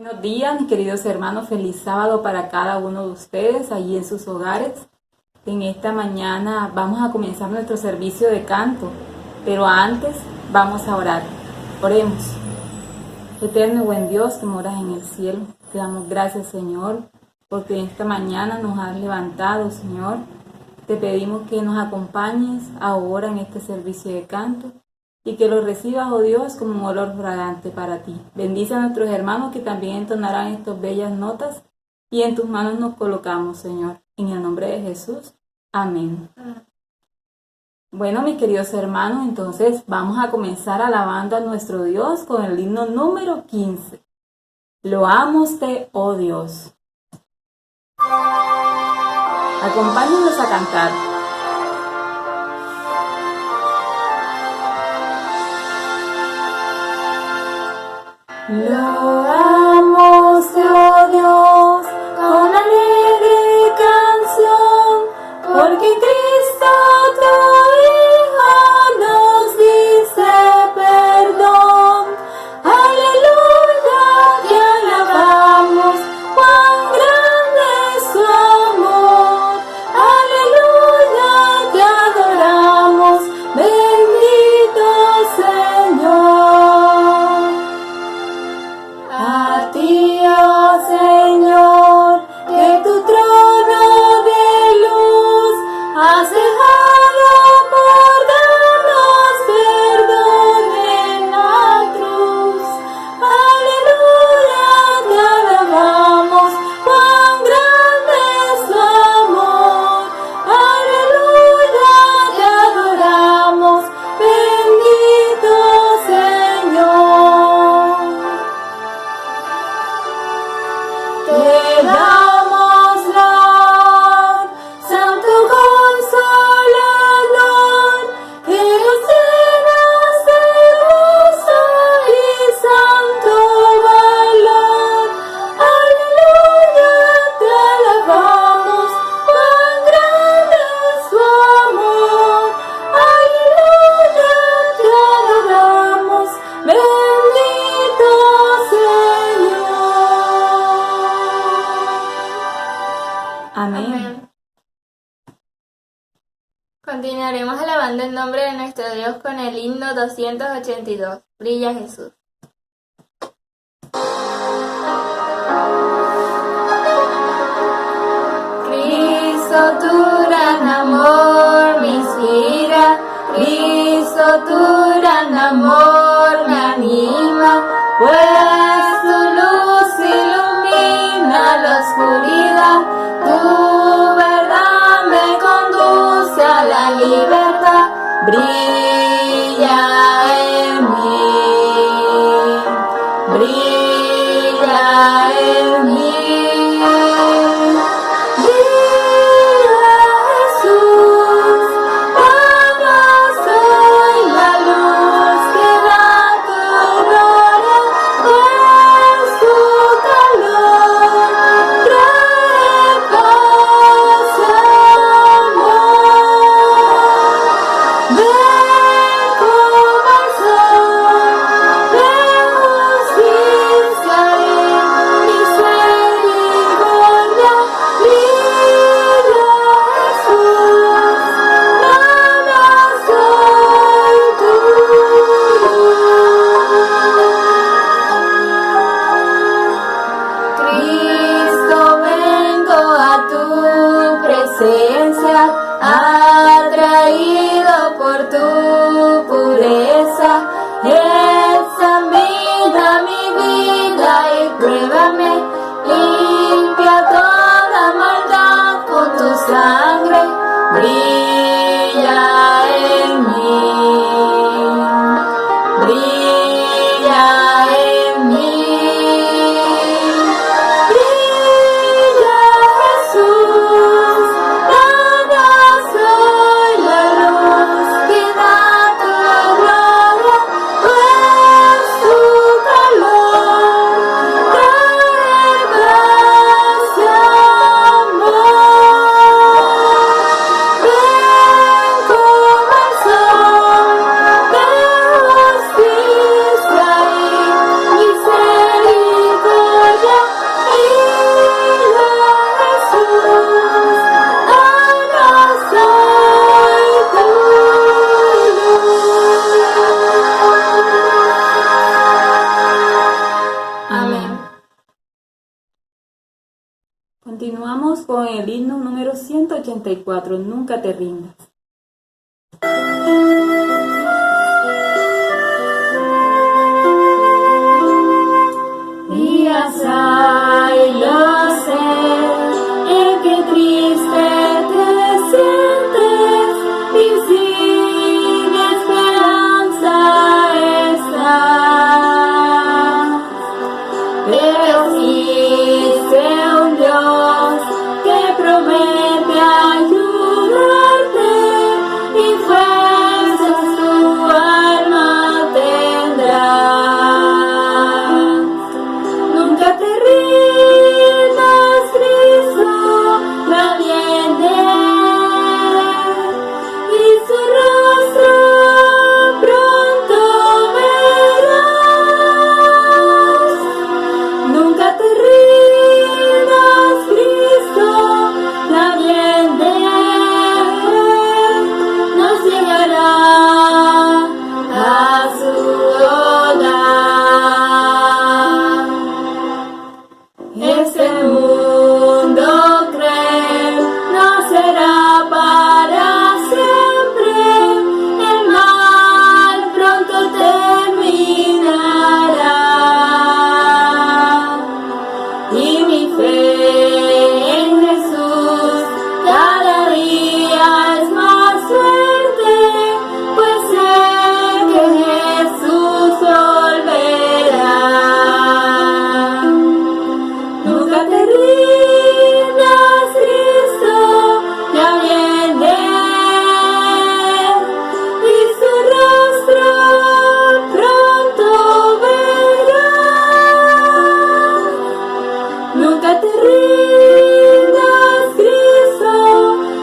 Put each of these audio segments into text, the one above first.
Buenos días, mis queridos hermanos. Feliz sábado para cada uno de ustedes allí en sus hogares. En esta mañana vamos a comenzar nuestro servicio de canto, pero antes vamos a orar. Oremos. Eterno y buen Dios que moras en el cielo, te damos gracias, Señor, porque en esta mañana nos has levantado, Señor. Te pedimos que nos acompañes ahora en este servicio de canto y que lo recibas, oh Dios, como un olor fragante para ti. Bendice a nuestros hermanos que también entonarán estas bellas notas y en tus manos nos colocamos, Señor. En el nombre de Jesús. Amén. Bueno, mis queridos hermanos, entonces vamos a comenzar alabando a nuestro Dios con el himno número 15. Loámoste, oh Dios. Acompáñanos a cantar. Loámoste, oh Dios, con alegre canción, porque Cristo tu Hijo nos dice perdón. Aleluya, te alabamos, cuán grande es su amor. Aleluya, te adoramos, bendito Señor. A ti, oh Señor, que tu trono de luz has dejado por darnos perdón en la cruz. Aleluya, te alabamos, cuán grande es tu amor. Aleluya, te adoramos, bendito Señor. Te damos la Santo Consolador, que nos llenas de gozo y santo valor. Aleluya, te alabamos, cuán grande es su amor. Aleluya, te adoramos, bendito Señor. Amén. Continuaremos alabando el nombre de nuestro Dios con el himno 282. Brilla Jesús. Cristo, tu gran amor me inspira, Cristo, tu gran amor me anima, pues tu luz ilumina la oscuridad, tu verdad me conduce a la libertad, brilla en mí, brilla en mí. Brilla Jesús, danos hoy la luz que da tu gloria, pues tu calor trae paz y amor. Continuamos con el himno número 184, Nunca te rindas. Días hay, lo sé, en que triste te sientes y sin esperanza estás. Pero existe un Dios que promete ayudarte y fuerzas tu alma tendrá. Nunca te rindas, Cristo va viene y su rostro pronto verás. Nunca te rindas, Cristo va viene, nos llegará a su hogar. Este mundo cree no será para siempre, el mal pronto terminará. Y mi fe en Jesús cada día es más fuerte, pues sé que Jesús volverá. Nunca te rindas, Cristo ya viene y su rostro pronto verás. Nunca te rindas, Cristo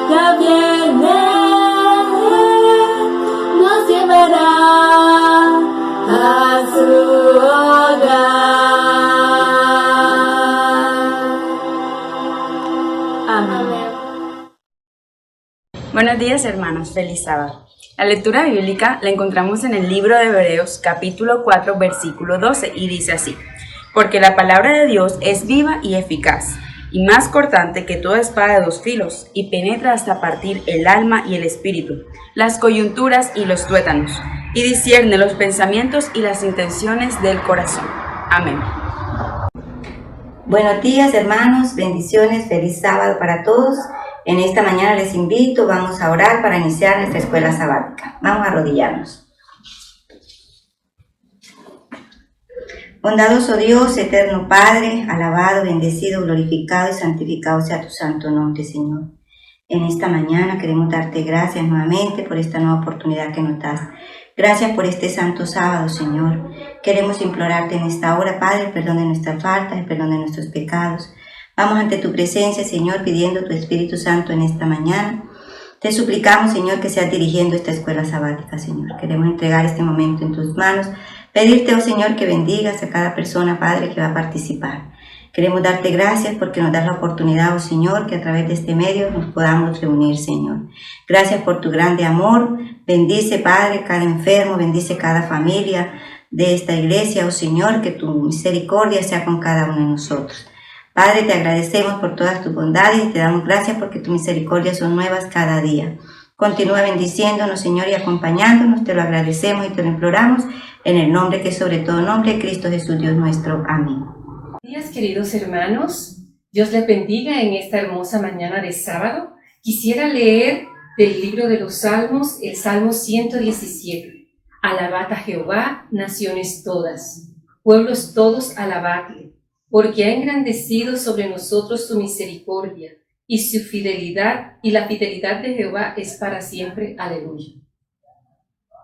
ya viene, nos llevará a su hogar. Amén. Buenos días, hermanos, feliz sábado. La lectura bíblica la encontramos en el libro de Hebreos, capítulo 4, versículo 12, y dice así: porque la palabra de Dios es viva y eficaz, y más cortante que toda espada de dos filos, y penetra hasta partir el alma y el espíritu, las coyunturas y los tuétanos, y discierne los pensamientos y las intenciones del corazón. Amén. Buenos días, hermanos, bendiciones, feliz sábado para todos. En esta mañana les invito, vamos a orar para iniciar nuestra escuela sabática. Vamos a arrodillarnos. Bondadoso Dios, eterno Padre, alabado, bendecido, glorificado y santificado sea tu santo nombre, Señor. En esta mañana queremos darte gracias nuevamente por esta nueva oportunidad que nos das. Gracias por este santo sábado, Señor. Queremos implorarte en esta hora, Padre, el perdón de nuestras faltas, el perdón de nuestros pecados. Vamos ante tu presencia, Señor, pidiendo tu Espíritu Santo en esta mañana. Te suplicamos, Señor, que seas dirigiendo esta escuela sabática, Señor. Queremos entregar este momento en tus manos. Pedirte, oh Señor, que bendigas a cada persona, Padre, que va a participar. Queremos darte gracias porque nos das la oportunidad, oh Señor, que a través de este medio nos podamos reunir, Señor. Gracias por tu grande amor. Bendice, Padre, cada enfermo, bendice cada familia de esta iglesia, oh Señor, que tu misericordia sea con cada uno de nosotros. Padre, te agradecemos por todas tus bondades y te damos gracias porque tus misericordias son nuevas cada día. Continúa bendiciéndonos, Señor, y acompañándonos. Te lo agradecemos y te lo imploramos en el nombre que es sobre todo nombre, Cristo Jesús, Dios nuestro. Amén. Buenos días, queridos hermanos. Dios les bendiga en esta hermosa mañana de sábado. Quisiera leer del libro de los Salmos, el Salmo 117. Alabad a Jehová, naciones todas, pueblos todos, alabadle, porque ha engrandecido sobre nosotros su misericordia, y su fidelidad, y la fidelidad de Jehová es para siempre. Aleluya.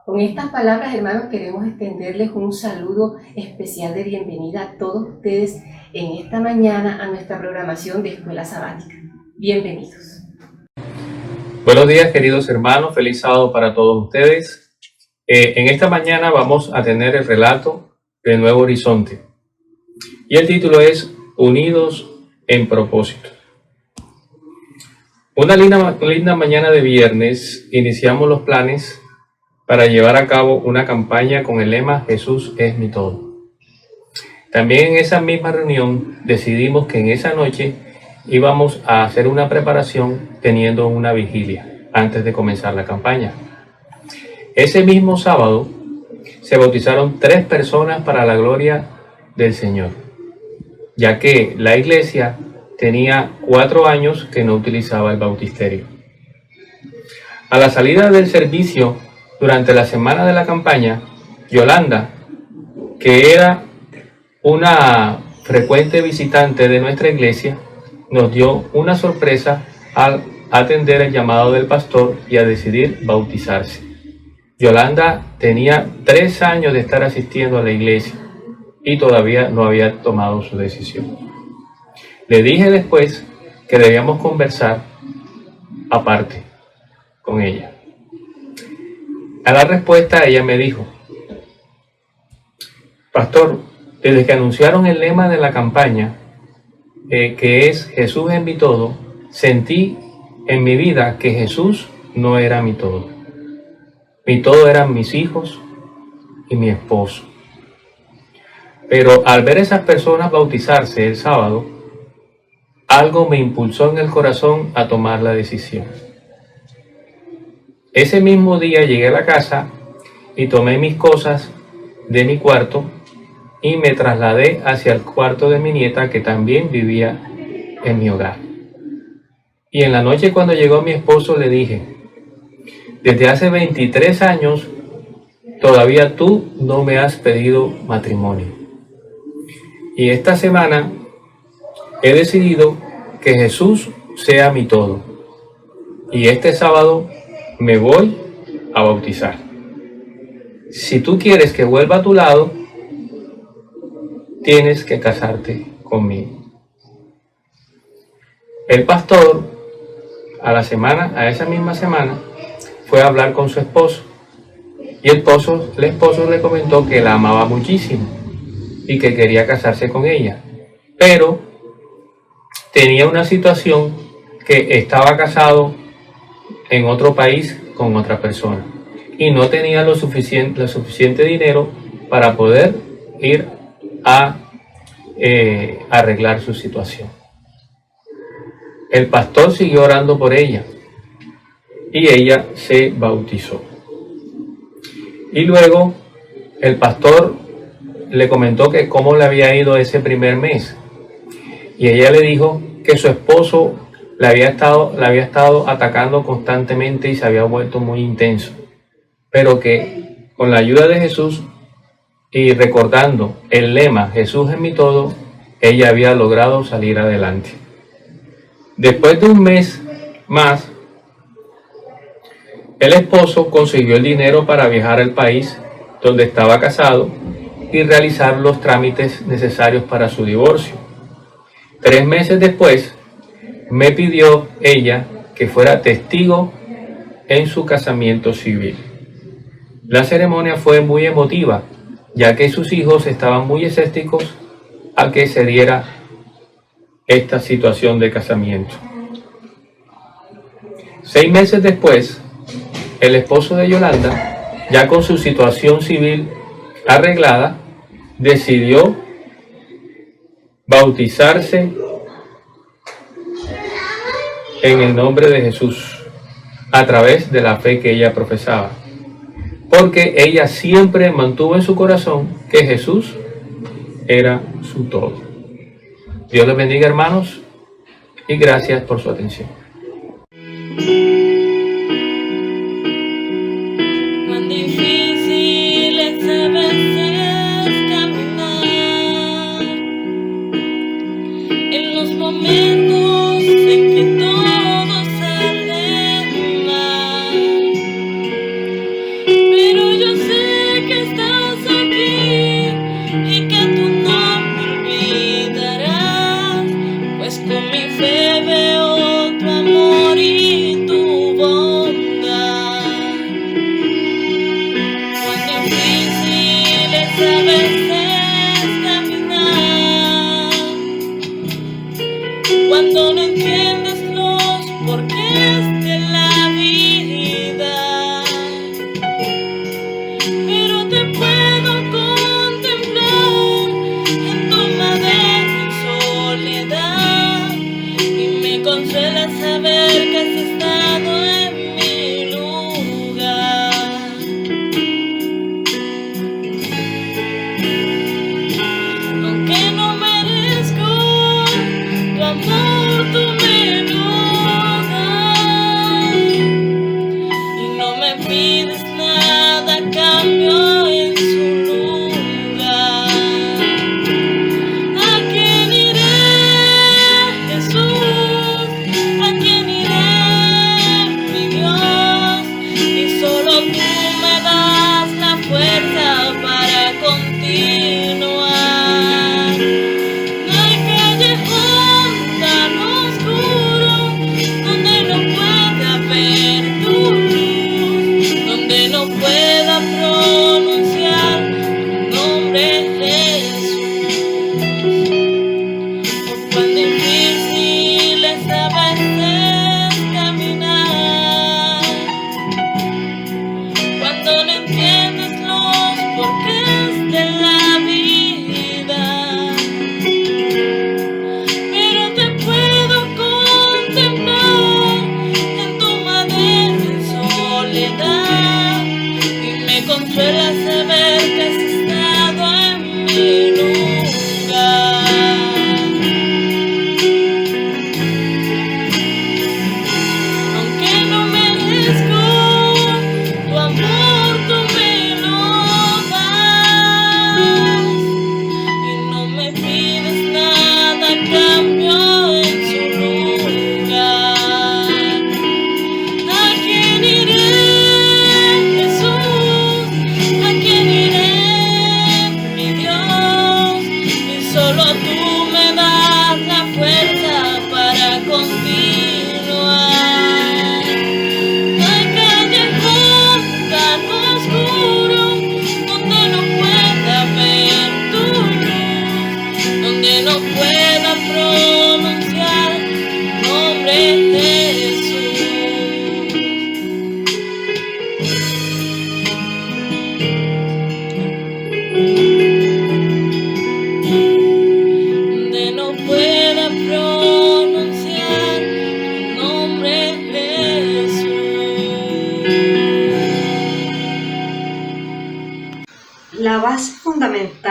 Con estas palabras, hermanos, queremos extenderles un saludo especial de bienvenida a todos ustedes en esta mañana a nuestra programación de Escuela Sabática. Bienvenidos. Buenos días, queridos hermanos, feliz sábado para todos ustedes. En esta mañana vamos a tener el relato de Nuevo Horizonte y el título es Unidos en propósito. Una linda mañana de viernes iniciamos los planes para llevar a cabo una campaña con el lema Jesús es mi todo. También en esa misma reunión decidimos que en esa noche íbamos a hacer una preparación teniendo una vigilia antes de comenzar la campaña. Ese mismo sábado se bautizaron 3 personas para la gloria del Señor, ya que la iglesia tenía 4 años que no utilizaba el bautisterio. A la salida del servicio, durante la semana de la campaña, Yolanda, que era una frecuente visitante de nuestra iglesia, nos dio una sorpresa al atender el llamado del pastor y a decidir bautizarse. Yolanda tenía 3 años de estar asistiendo a la iglesia y todavía no había tomado su decisión. Le dije después que debíamos conversar aparte con ella. A la respuesta ella me dijo: pastor, desde que anunciaron el lema de la campaña, que es Jesús es mi todo, sentí en mi vida que Jesús no era mi todo. Mi todo eran mis hijos y mi esposo. Pero al ver a esas personas bautizarse el sábado, algo me impulsó en el corazón a tomar la decisión. Ese mismo día llegué a la casa y tomé mis cosas de mi cuarto y me trasladé hacia el cuarto de mi nieta, que también vivía en mi hogar. Y en la noche, cuando llegó mi esposo, le dije: desde hace 23 años todavía tú no me has pedido matrimonio. Y esta semana he decidido que Jesús sea mi todo. Y este sábado me voy a bautizar. Si tú quieres que vuelva a tu lado, tienes que casarte conmigo. El pastor, a esa misma semana, fue a hablar con su esposo. Y el esposo le comentó que la amaba muchísimo y que quería casarse con ella. Pero tenía una situación, que estaba casado en otro país con otra persona y no tenía lo suficiente dinero para poder ir a arreglar su situación. El pastor siguió orando por ella y ella se bautizó. Y luego el pastor le comentó que cómo le había ido ese primer mes, y ella le dijo que su esposo la había estado atacando constantemente y se había vuelto muy intenso, pero que con la ayuda de Jesús y recordando el lema Jesús es mi todo, ella había logrado salir adelante. Después de un mes más, el esposo consiguió el dinero para viajar al país donde estaba casado y realizar los trámites necesarios para su divorcio. 3 meses después, me pidió ella que fuera testigo en su casamiento civil. La ceremonia fue muy emotiva, ya que sus hijos estaban muy escépticos a que se diera esta situación de casamiento. 6 meses después, el esposo de Yolanda, ya con su situación civil arreglada, decidió bautizarse en el nombre de Jesús a través de la fe que ella profesaba, porque ella siempre mantuvo en su corazón que Jesús era su todo. Dios les bendiga, hermanos, y gracias por su atención. Cuán difícil es a veces caminar en los momentos en que todo sale mal, pero yo sé que estás aquí y que tú no me olvidarás, pues con mi fe veo tu amor y tu bondad. Cuán difícil es a veces caminar, cuando no entiendes los porqués de la vida, pero te puedo contemplar en tu madera en soledad y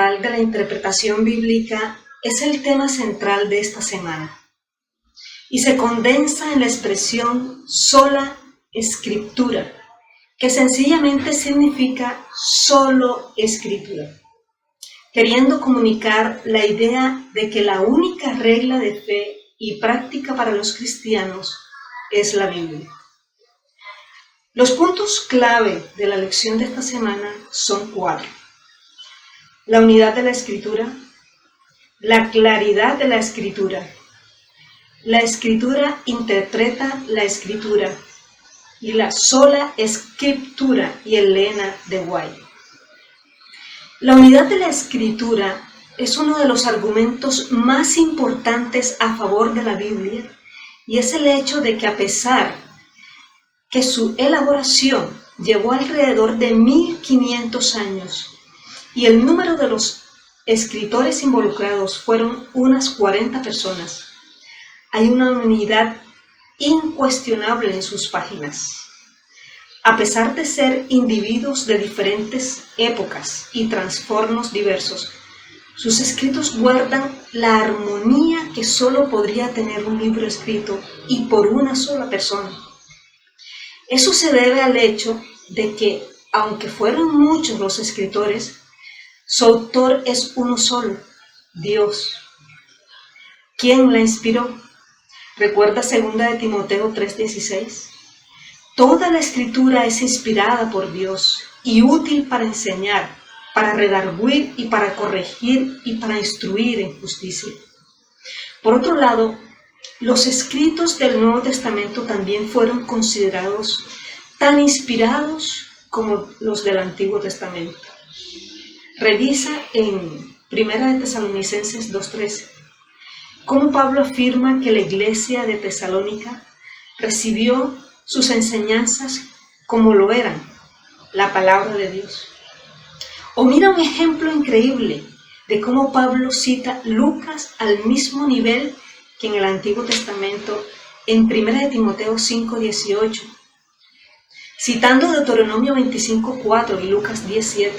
central de la interpretación bíblica es el tema central de esta semana y se condensa en la expresión sola escritura, que sencillamente significa solo escritura, queriendo comunicar la idea de que la única regla de fe y práctica para los cristianos es la Biblia. Los puntos clave de la lección de esta semana son 4. La unidad de la Escritura, la claridad de la Escritura interpreta la Escritura y la sola Escritura y el Lena de White. La unidad de la Escritura es uno de los argumentos más importantes a favor de la Biblia y es el hecho de que a pesar que su elaboración llevó alrededor de 1500 años y el número de los escritores involucrados fueron unas 40 personas, hay una unidad incuestionable en sus páginas. A pesar de ser individuos de diferentes épocas y trastornos diversos, sus escritos guardan la armonía que solo podría tener un libro escrito y por una sola persona. Eso se debe al hecho de que, aunque fueron muchos los escritores, su autor es uno solo, Dios. ¿Quién la inspiró? ¿Recuerda 2 de Timoteo 3:16? Toda la escritura es inspirada por Dios y útil para enseñar, para redarguir y para corregir y para instruir en justicia. Por otro lado, los escritos del Nuevo Testamento también fueron considerados tan inspirados como los del Antiguo Testamento. Revisa en 1 de Tesalonicenses 2:13 cómo Pablo afirma que la iglesia de Tesalónica recibió sus enseñanzas como lo eran, la palabra de Dios. O mira un ejemplo increíble de cómo Pablo cita Lucas al mismo nivel que en el Antiguo Testamento en 1 de Timoteo 5:18, citando Deuteronomio 25:4 y Lucas 10:7,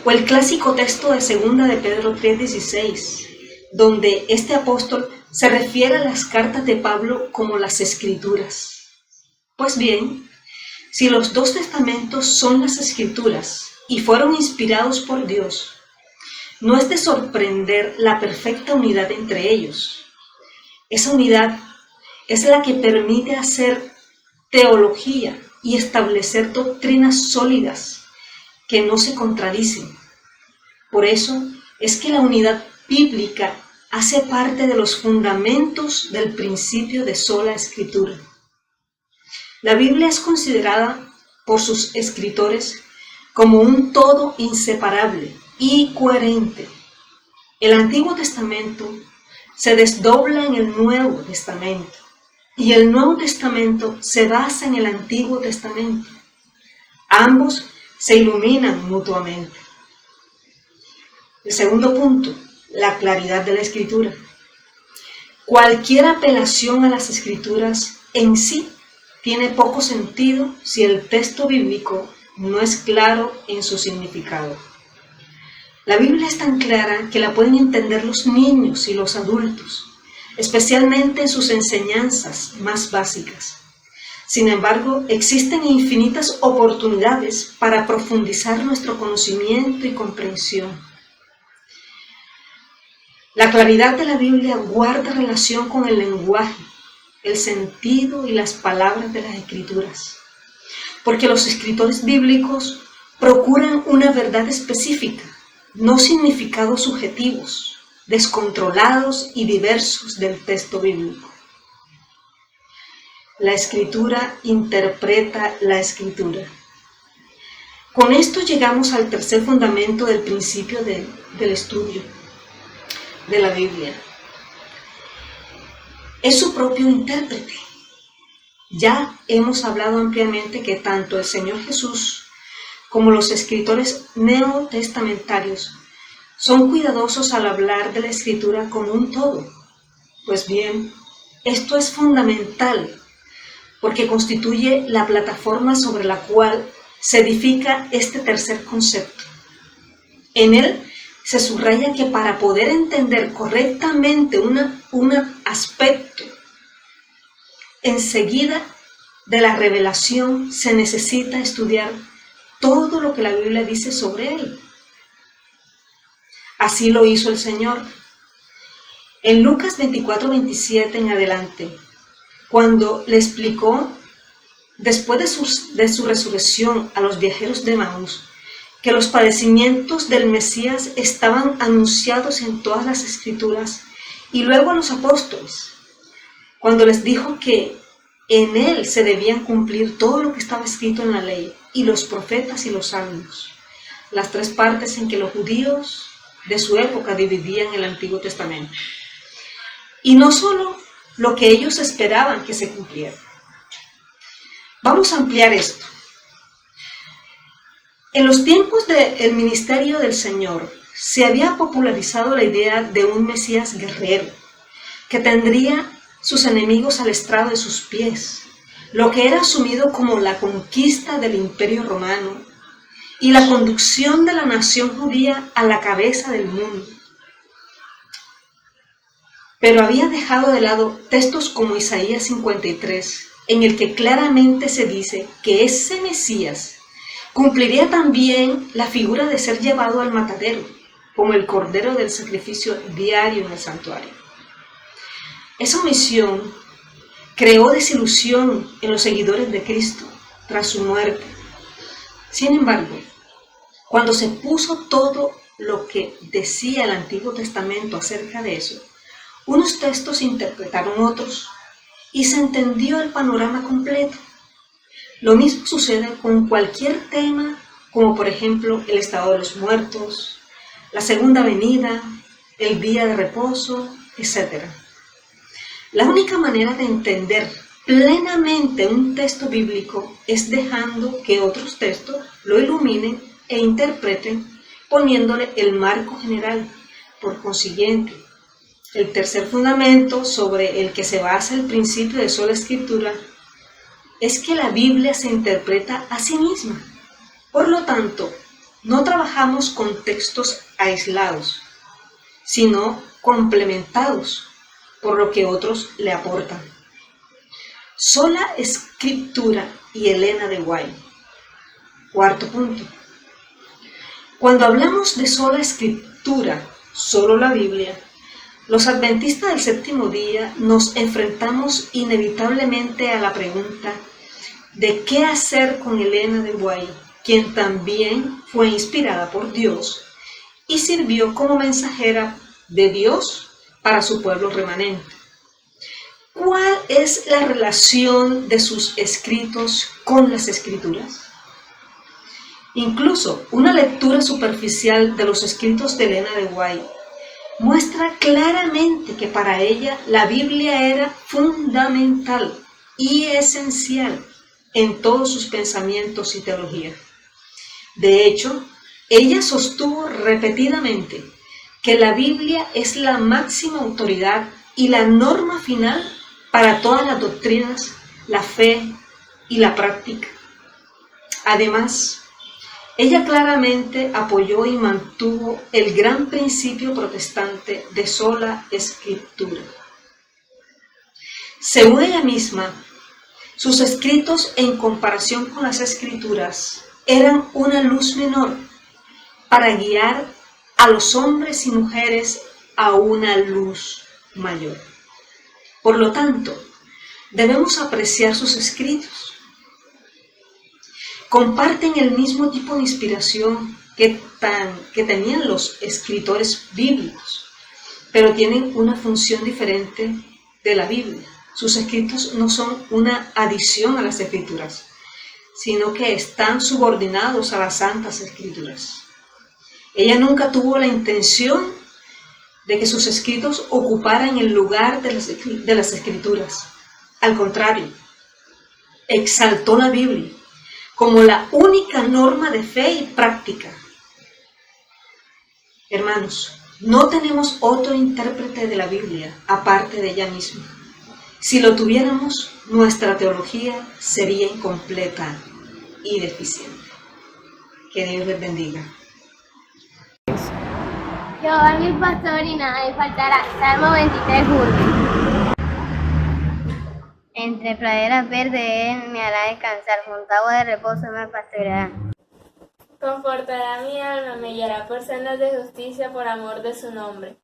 o el clásico texto de 2 de Pedro 3:16, donde este apóstol se refiere a las cartas de Pablo como las Escrituras. Pues bien, si los 2 testamentos son las Escrituras y fueron inspirados por Dios, no es de sorprender la perfecta unidad entre ellos. Esa unidad es la que permite hacer teología y establecer doctrinas sólidas que no se contradicen. Por eso es que la unidad bíblica hace parte de los fundamentos del principio de sola escritura. La Biblia es considerada por sus escritores como un todo inseparable y coherente. El Antiguo Testamento se desdobla en el Nuevo Testamento y el Nuevo Testamento se basa en el Antiguo Testamento. Ambos se iluminan mutuamente. El segundo punto, la claridad de la Escritura. Cualquier apelación a las Escrituras en sí tiene poco sentido si el texto bíblico no es claro en su significado. La Biblia es tan clara que la pueden entender los niños y los adultos, especialmente en sus enseñanzas más básicas. Sin embargo, existen infinitas oportunidades para profundizar nuestro conocimiento y comprensión. La claridad de la Biblia guarda relación con el lenguaje, el sentido y las palabras de las Escrituras, porque los escritores bíblicos procuran una verdad específica, no significados subjetivos, descontrolados y diversos del texto bíblico. La Escritura interpreta la Escritura. Con esto llegamos al tercer fundamento del principio del estudio de la Biblia. Es su propio intérprete. Ya hemos hablado ampliamente que tanto el Señor Jesús como los escritores neotestamentarios son cuidadosos al hablar de la Escritura como un todo. Pues bien, esto es fundamental porque constituye la plataforma sobre la cual se edifica este tercer concepto. En él se subraya que para poder entender correctamente un aspecto enseguida de la revelación, se necesita estudiar todo lo que la Biblia dice sobre él. Así lo hizo el Señor. En Lucas 24:27 en adelante, cuando le explicó, después de su resurrección, a los viajeros de Emaús, que los padecimientos del Mesías estaban anunciados en todas las Escrituras, y luego a los apóstoles, cuando les dijo que en él se debían cumplir todo lo que estaba escrito en la ley, y los profetas y los salmos, las tres partes en que los judíos de su época dividían el Antiguo Testamento. Y no solo lo que ellos esperaban que se cumpliera. Vamos a ampliar esto. En los tiempos del ministerio del Señor, se había popularizado la idea de un Mesías guerrero, que tendría sus enemigos al estrado de sus pies, lo que era asumido como la conquista del Imperio Romano y la conducción de la nación judía a la cabeza del mundo. Pero había dejado de lado textos como Isaías 53, en el que claramente se dice que ese Mesías cumpliría también la figura de ser llevado al matadero, como el cordero del sacrificio diario en el santuario. Esa omisión creó desilusión en los seguidores de Cristo tras su muerte. Sin embargo, cuando se puso todo lo que decía el Antiguo Testamento acerca de eso, unos textos interpretaron otros y se entendió el panorama completo. Lo mismo sucede con cualquier tema, como por ejemplo el estado de los muertos, la segunda venida, el día de reposo, etc. La única manera de entender plenamente un texto bíblico es dejando que otros textos lo iluminen e interpreten, poniéndole el marco general. Por consiguiente, el tercer fundamento sobre el que se basa el principio de sola escritura es que la Biblia se interpreta a sí misma. Por lo tanto, no trabajamos con textos aislados, sino complementados por lo que otros le aportan. Sola escritura y Elena de White. Cuarto punto. Cuando hablamos de sola escritura, solo la Biblia, los adventistas del séptimo día nos enfrentamos inevitablemente a la pregunta de qué hacer con Elena de White, quien también fue inspirada por Dios y sirvió como mensajera de Dios para su pueblo remanente. ¿Cuál es la relación de sus escritos con las Escrituras? Incluso una lectura superficial de los escritos de Elena de White muestra claramente que para ella la Biblia era fundamental y esencial en todos sus pensamientos y teología. De hecho, ella sostuvo repetidamente que la Biblia es la máxima autoridad y la norma final para todas las doctrinas, la fe y la práctica. Además, ella claramente apoyó y mantuvo el gran principio protestante de sola escritura. Según ella misma, sus escritos en comparación con las Escrituras eran una luz menor para guiar a los hombres y mujeres a una luz mayor. Por lo tanto, debemos apreciar sus escritos. Comparten el mismo tipo de inspiración que tenían los escritores bíblicos, pero tienen una función diferente de la Biblia. Sus escritos no son una adición a las Escrituras, sino que están subordinados a las Santas Escrituras. Ella nunca tuvo la intención de que sus escritos ocuparan el lugar de las Escrituras. Al contrario, exaltó la Biblia como la única norma de fe y práctica. Hermanos, no tenemos otro intérprete de la Biblia aparte de ella misma. Si lo tuviéramos, nuestra teología sería incompleta y deficiente. Que Dios les bendiga. Jehová es mi pastor y nada me faltará. Salmo 23:1. Entre praderas verdes Él me hará descansar, junto a agua de reposo me pastoreará. Confortará mi alma, me guiará por sendas de justicia por amor de su nombre.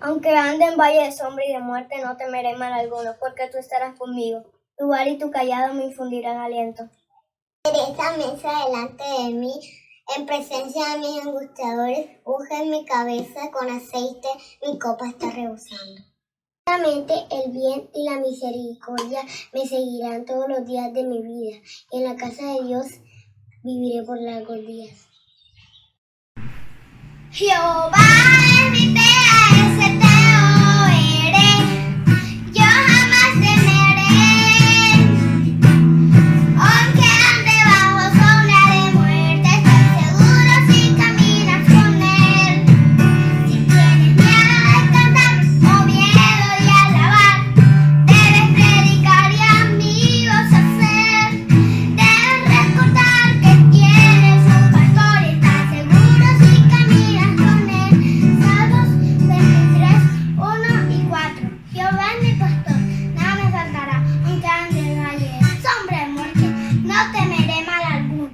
Aunque ande en valle de sombra y de muerte, no temeré mal alguno, porque tú estarás conmigo. Tu vara y tu cayado me infundirán aliento. Esta mesa delante de mí, en presencia de mis angustiadores, unge mi cabeza con aceite, mi copa está rebosando. Ciertamente el bien y la misericordia me seguirán todos los días de mi vida, y en la casa de Dios viviré por largos días. Jehová es mi ese te oiré, yo jamás temeré, aunque ande bajo sombra de muerte, estoy seguro si caminas con él. Si tienes miedo de cantar o miedo de alabar, debes predicar y amigos hacer, debes recordar que tienes un pastor y estás seguro si caminas con él. Salmos 23:1-4. Jehová es mi pastor, nada me faltará, aunque ande en el valle de sombra de muerte, no temeré mal alguno.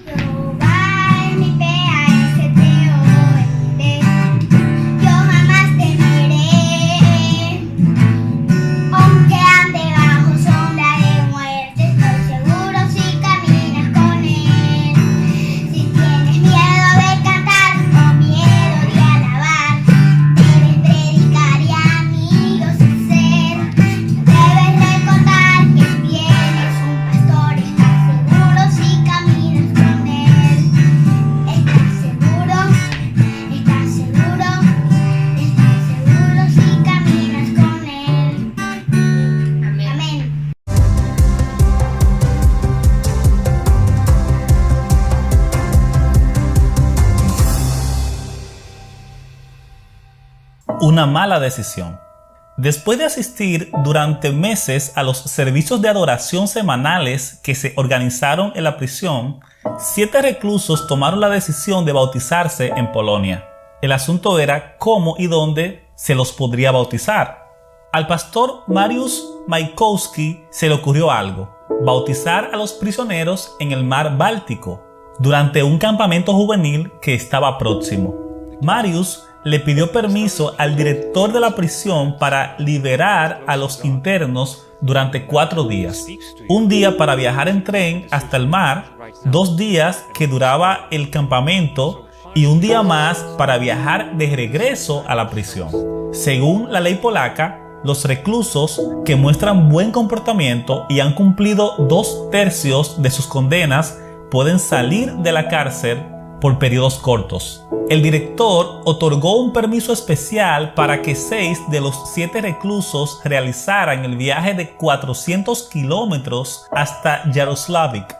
Jehová es mi ese te oiré, yo jamás temeré, aunque ande bajo sombra de muerte, estoy seguro si caminas con él. Si tienes miedo de cantar o miedo de alabar, debes predicar y amigos hacer, debes recordar que tienes un pastor, estás seguro si caminas con él. Estás seguro, estás seguro, estás seguro si caminas con él. Amén. Una mala decisión. Después de asistir durante meses a los servicios de adoración semanales que se organizaron en la prisión, 7 reclusos tomaron la decisión de bautizarse en Polonia. El asunto era cómo y dónde se los podría bautizar. Al pastor Mariusz Majkowski se le ocurrió algo: bautizar a los prisioneros en el mar Báltico durante un campamento juvenil que estaba próximo. Mariusz le pidió permiso al director de la prisión para liberar a los internos durante 4 días. Un día para viajar en tren hasta el mar, 2 días que duraba el campamento y un día más para viajar de regreso a la prisión. Según la ley polaca, los reclusos que muestran buen comportamiento y han cumplido 2/3 de sus condenas pueden salir de la cárcel por periodos cortos. El director otorgó un permiso especial para que 6 de los 7 reclusos realizaran el viaje de 400 kilómetros hasta Yaroslavik.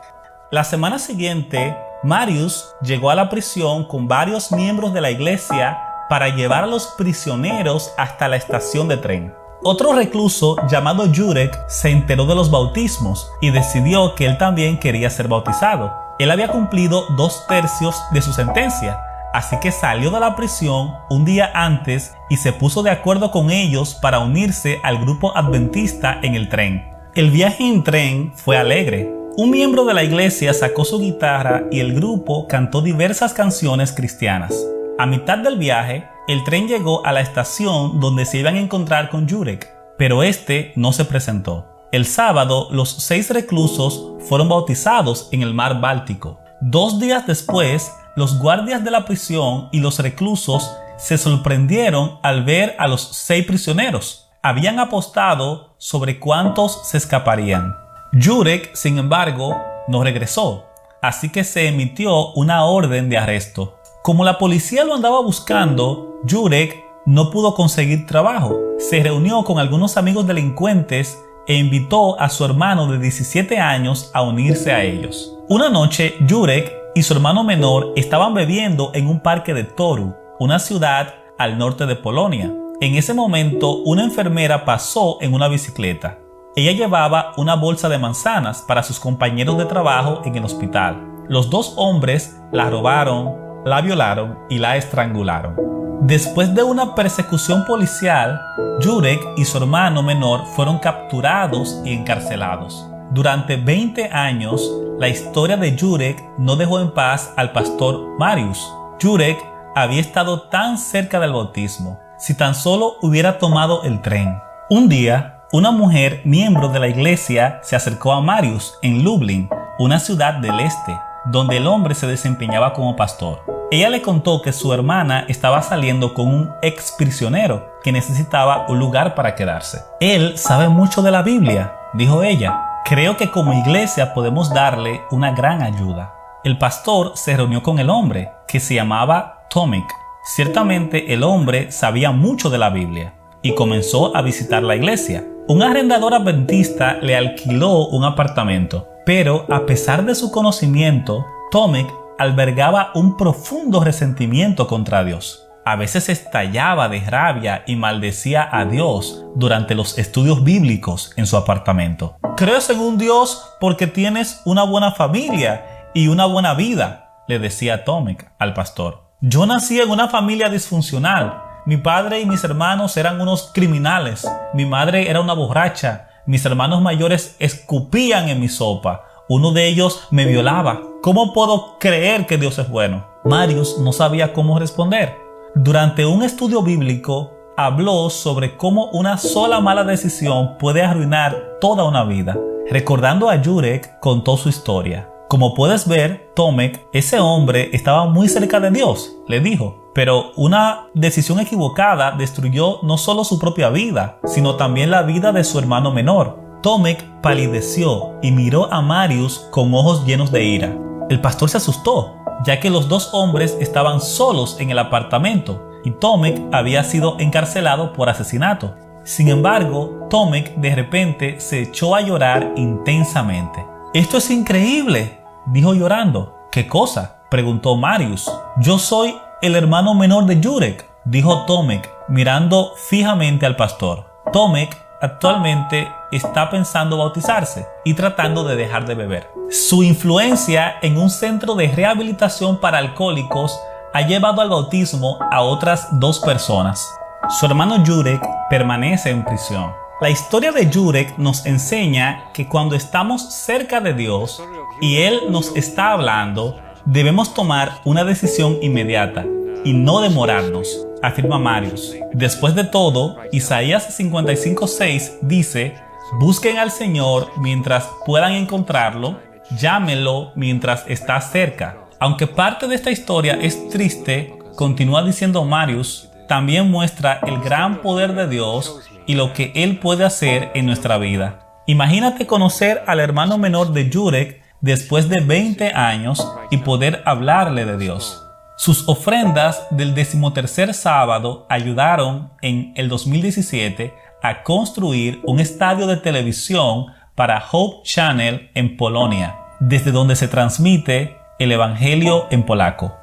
La semana siguiente, Mariusz llegó a la prisión con varios miembros de la iglesia para llevar a los prisioneros hasta la estación de tren. Otro recluso llamado Jurek se enteró de los bautismos y decidió que él también quería ser bautizado. Él había cumplido 2/3 de su sentencia, así que salió de la prisión un día antes y se puso de acuerdo con ellos para unirse al grupo adventista en el tren. El viaje en tren fue alegre. Un miembro de la iglesia sacó su guitarra y el grupo cantó diversas canciones cristianas. A mitad del viaje, el tren llegó a la estación donde se iban a encontrar con Jurek, pero este no se presentó. El sábado, los 6 reclusos fueron bautizados en el mar Báltico. 2 días después, los guardias de la prisión y los reclusos se sorprendieron al ver a los 6 prisioneros. Habían apostado sobre cuántos se escaparían. Jurek, sin embargo, no regresó, así que se emitió una orden de arresto. Como la policía lo andaba buscando, Jurek no pudo conseguir trabajo. Se reunió con algunos amigos delincuentes e invitó a su hermano de 17 años a unirse a ellos. Una noche, Jurek y su hermano menor estaban bebiendo en un parque de Toru, una ciudad al norte de Polonia. En ese momento, una enfermera pasó en una bicicleta. Ella llevaba una bolsa de manzanas para sus compañeros de trabajo en el hospital. Los dos hombres la robaron, la violaron y la estrangularon. Después de una persecución policial, Jurek y su hermano menor fueron capturados y encarcelados. Durante 20 años, la historia de Jurek no dejó en paz al pastor Mariusz. Jurek había estado tan cerca del bautismo, si tan solo hubiera tomado el tren. Un día, una mujer miembro de la iglesia se acercó a Mariusz en Lublin, una ciudad del este, donde el hombre se desempeñaba como pastor. Ella le contó que su hermana estaba saliendo con un ex prisionero que necesitaba un lugar para quedarse. Él sabe mucho de la Biblia, dijo ella. Creo que como iglesia podemos darle una gran ayuda. El pastor se reunió con el hombre, que se llamaba Tomek. Ciertamente el hombre sabía mucho de la Biblia y comenzó a visitar la iglesia. Un arrendador adventista le alquiló un apartamento, pero a pesar de su conocimiento, Tomek albergaba un profundo resentimiento contra Dios. A veces estallaba de rabia y maldecía a Dios durante los estudios bíblicos en su apartamento. «Crees en un Dios porque tienes una buena familia y una buena vida», le decía Tomek al pastor. «Yo nací en una familia disfuncional. Mi padre y mis hermanos eran unos criminales. Mi madre era una borracha. Mis hermanos mayores escupían en mi sopa. Uno de ellos me violaba. ¿Cómo puedo creer que Dios es bueno?». Mariusz no sabía cómo responder. Durante un estudio bíblico, habló sobre cómo una sola mala decisión puede arruinar toda una vida. Recordando a Jurek, contó su historia. «Como puedes ver, Tomek, ese hombre estaba muy cerca de Dios», le dijo. «Pero una decisión equivocada destruyó no solo su propia vida, sino también la vida de su hermano menor». Tomek palideció y miró a Mariusz con ojos llenos de ira. El pastor se asustó, ya que los dos hombres estaban solos en el apartamento y Tomek había sido encarcelado por asesinato. Sin embargo, Tomek de repente se echó a llorar intensamente. «¡Esto es increíble!», dijo llorando. «¿Qué cosa?», preguntó Mariusz. «Yo soy el hermano menor de Jurek», dijo Tomek, mirando fijamente al pastor. Tomek actualmente está pensando bautizarse y tratando de dejar de beber. Su influencia en un centro de rehabilitación para alcohólicos ha llevado al bautismo a otras 2 personas. Su hermano Jurek permanece en prisión. La historia de Jurek nos enseña que cuando estamos cerca de Dios y Él nos está hablando, debemos tomar una decisión inmediata y no demorarnos, afirma Mariusz. Después de todo, Isaías 55:6 dice: «Busquen al Señor mientras puedan encontrarlo, llámenlo mientras está cerca». Aunque parte de esta historia es triste, continúa diciendo Mariusz, también muestra el gran poder de Dios y lo que Él puede hacer en nuestra vida. Imagínate conocer al hermano menor de Jurek después de 20 años y poder hablarle de Dios. Sus ofrendas del 13º sábado ayudaron en el 2017 a construir un estadio de televisión para Hope Channel en Polonia, desde donde se transmite el Evangelio en polaco.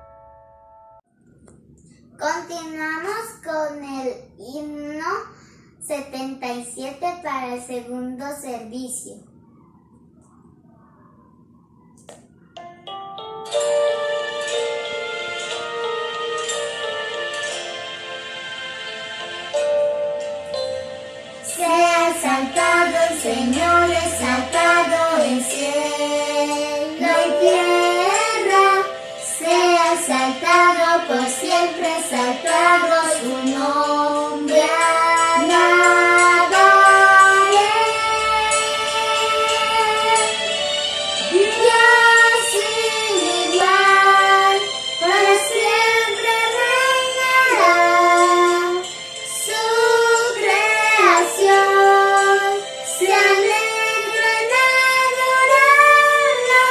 Continuamos con el himno 77 para el segundo servicio. Sea exaltado el Señor, exaltado en cielo y tierra. Sea exaltado por siempre, exaltado su nombre. Alabaré. Dios sin igual, para siempre reinará. Su creación se alegra en adorarlo.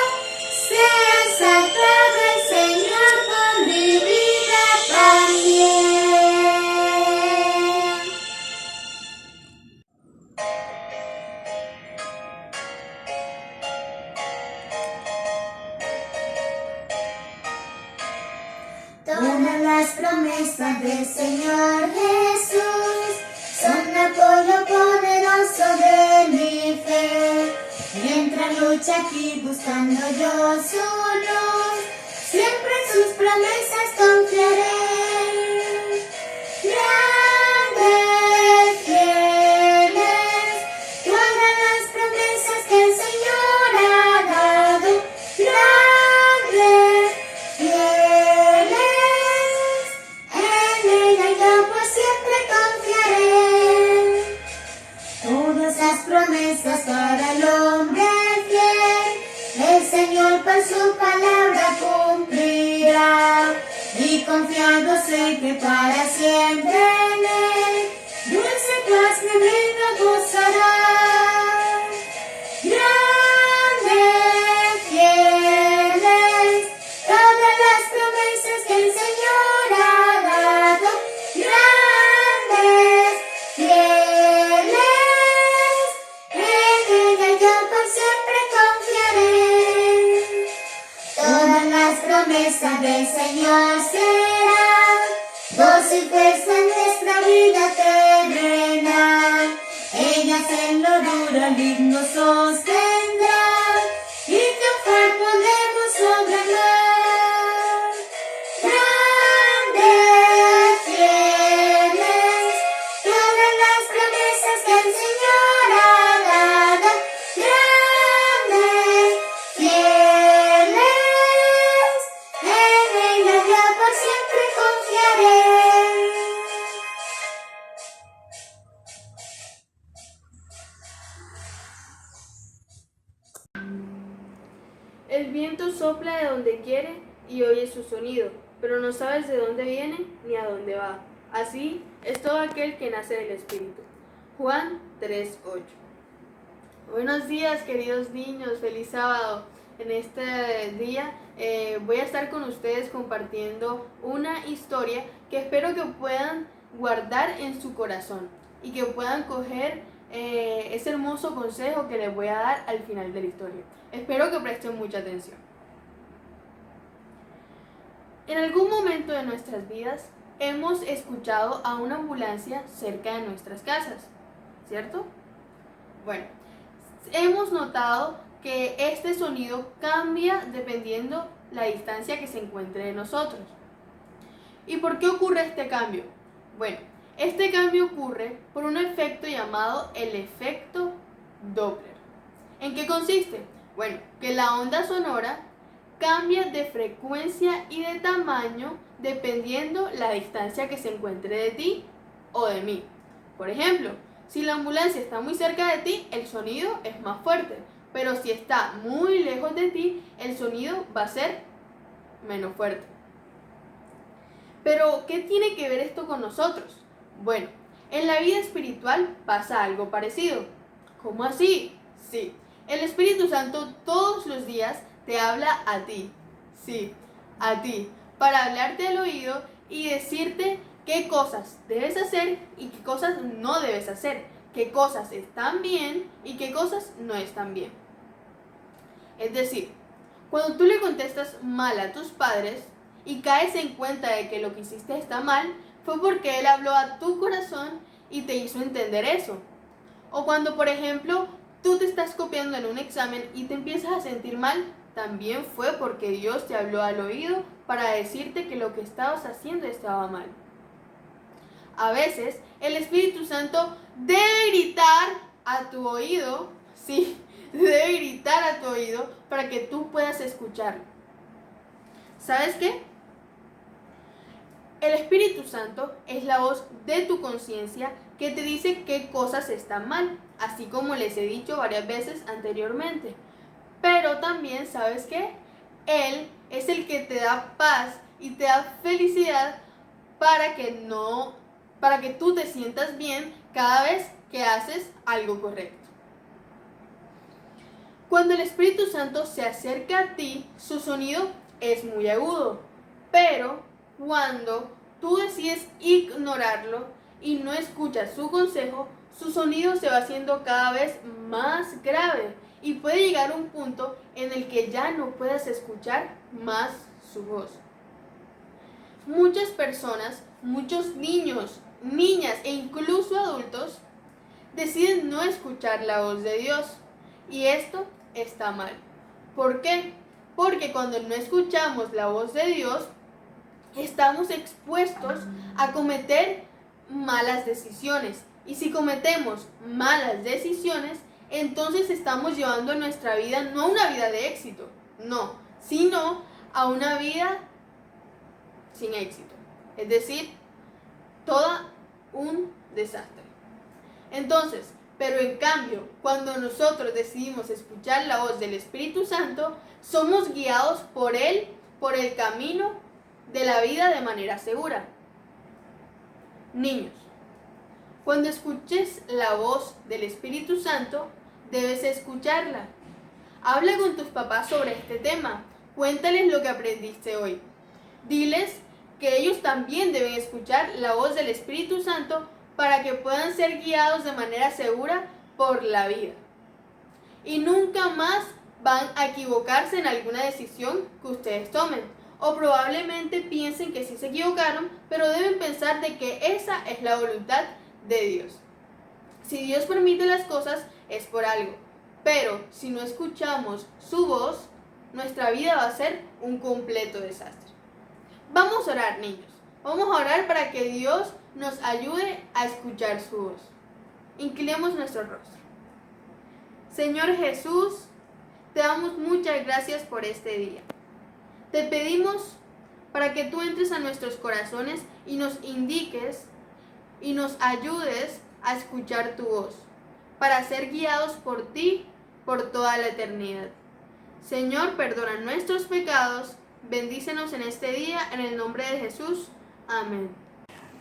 Sea exaltado el Señor por mi vida también. Todas las promesas del Señor Jesús son apoyo poderoso de mi fe. Mientras la lucha aquí buscando yo su luz. Siempre en sus promesas confiaré. Grandes, fieles, todas las promesas que el Señor ha dado. Grandes, fieles, en ella yo por siempre confiaré. Todas las promesas para el hombre fiel, el Señor por su palabra cumplirá. Y confiando sé que para siempre en Él, dulce paz mi vida gozará. Grandes, fieles, todas las promesas que el Señor ha dado. Grandes, fieles, en ella yo por siempre confiaré. Todas las promesas del Señor serán gozo y fuerza en nuestra vida terrena. Ellas en lo duro al digno sostendrán y triunfar podemos sobre el mar. Grandes, fieles, todas las promesas que el Señor ha dado. Grandes, fieles, en ella yo por siempre confiaré. El viento sopla de donde quiere y oyes su sonido, pero no sabes de dónde viene ni a dónde va. Así es todo aquel que nace del Espíritu. Juan 3:8. Buenos días, queridos niños, feliz sábado. En este día voy a estar con ustedes compartiendo una historia que espero que puedan guardar en su corazón y que puedan coger ese hermoso consejo que les voy a dar al final de la historia. Espero que presten mucha atención. En algún momento de nuestras vidas hemos escuchado a una ambulancia cerca de nuestras casas, ¿cierto? Bueno, hemos notado que este sonido cambia dependiendo la distancia que se encuentre de nosotros. ¿Y por qué ocurre este cambio? Bueno, este cambio ocurre por un efecto llamado el efecto Doppler. ¿En qué consiste? Bueno, que la onda sonora cambia de frecuencia y de tamaño dependiendo la distancia que se encuentre de ti o de mí. Por ejemplo, si la ambulancia está muy cerca de ti, el sonido es más fuerte, pero si está muy lejos de ti, el sonido va a ser menos fuerte. Pero, ¿qué tiene que ver esto con nosotros? Bueno, en la vida espiritual pasa algo parecido. ¿Cómo así? Sí, el Espíritu Santo todos los días te habla a ti, sí, a ti, para hablarte al oído y decirte qué cosas debes hacer y qué cosas no debes hacer, qué cosas están bien y qué cosas no están bien. Es decir, cuando tú le contestas mal a tus padres y caes en cuenta de que lo que hiciste está mal, fue porque Él habló a tu corazón y te hizo entender eso. O cuando, por ejemplo, tú te estás copiando en un examen y te empiezas a sentir mal, también fue porque Dios te habló al oído para decirte que lo que estabas haciendo estaba mal. A veces, el Espíritu Santo debe gritar a tu oído, sí, debe gritar a tu oído para que tú puedas escucharlo. ¿Sabes qué? El Espíritu Santo es la voz de tu conciencia que te dice qué cosas están mal, así como les he dicho varias veces anteriormente. Pero también, ¿sabes qué? Él es el que te da paz y te da felicidad para que tú te sientas bien cada vez que haces algo correcto. Cuando el Espíritu Santo se acerca a ti, su sonido es muy agudo, pero cuando tú decides ignorarlo y no escuchas su consejo, su sonido se va haciendo cada vez más grave y puede llegar a un punto en el que ya no puedas escuchar más su voz. Muchas personas, muchos niños, niñas e incluso adultos deciden no escuchar la voz de Dios, y esto está mal. ¿Por qué? Porque cuando no escuchamos la voz de Dios, estamos expuestos a cometer malas decisiones. Y si cometemos malas decisiones, entonces estamos llevando nuestra vida no a una vida de éxito, no, sino a una vida sin éxito. Es decir, todo un desastre. Entonces, pero en cambio, cuando nosotros decidimos escuchar la voz del Espíritu Santo, somos guiados por Él, por el camino de la vida de manera segura. Niños, cuando escuches la voz del Espíritu Santo, debes escucharla. Habla con tus papás sobre este tema. Cuéntales lo que aprendiste hoy. Diles que ellos también deben escuchar la voz del Espíritu Santo para que puedan ser guiados de manera segura por la vida. Y nunca más van a equivocarse en alguna decisión que ustedes tomen. O probablemente piensen que sí se equivocaron, pero deben pensar de que esa es la voluntad de Dios. Si Dios permite las cosas, es por algo. Pero si no escuchamos su voz, nuestra vida va a ser un completo desastre. Vamos a orar, niños. Vamos a orar para que Dios nos ayude a escuchar su voz. Inclinemos nuestro rostro. Señor Jesús, te damos muchas gracias por este día. Te pedimos para que tú entres a nuestros corazones y nos indiques y nos ayudes a escuchar tu voz, para ser guiados por ti por toda la eternidad. Señor, perdona nuestros pecados, bendícenos en este día, en el nombre de Jesús. Amén.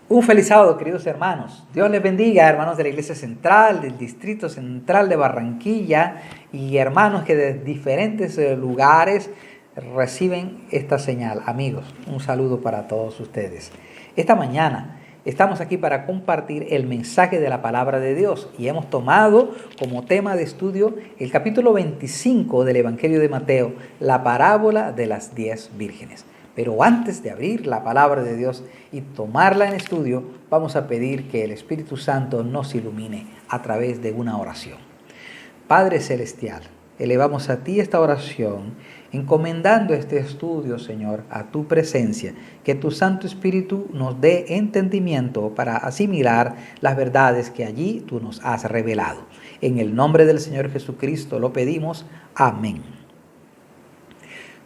Un feliz sábado, queridos hermanos. Dios les bendiga, hermanos de la Iglesia Central, del Distrito Central de Barranquilla y hermanos que de diferentes lugares reciben esta señal. Amigos, un saludo para todos ustedes. Esta mañana estamos aquí para compartir el mensaje de la palabra de Dios y hemos tomado como tema de estudio el capítulo 25 del Evangelio de Mateo, la parábola de las 10 vírgenes. Pero antes de abrir la palabra de Dios y tomarla en estudio, vamos a pedir que el Espíritu Santo nos ilumine a través de una oración. Padre Celestial, elevamos a ti esta oración, encomendando este estudio, Señor, a tu presencia, que tu Santo Espíritu nos dé entendimiento para asimilar las verdades que allí tú nos has revelado. En el nombre del Señor Jesucristo lo pedimos. Amén.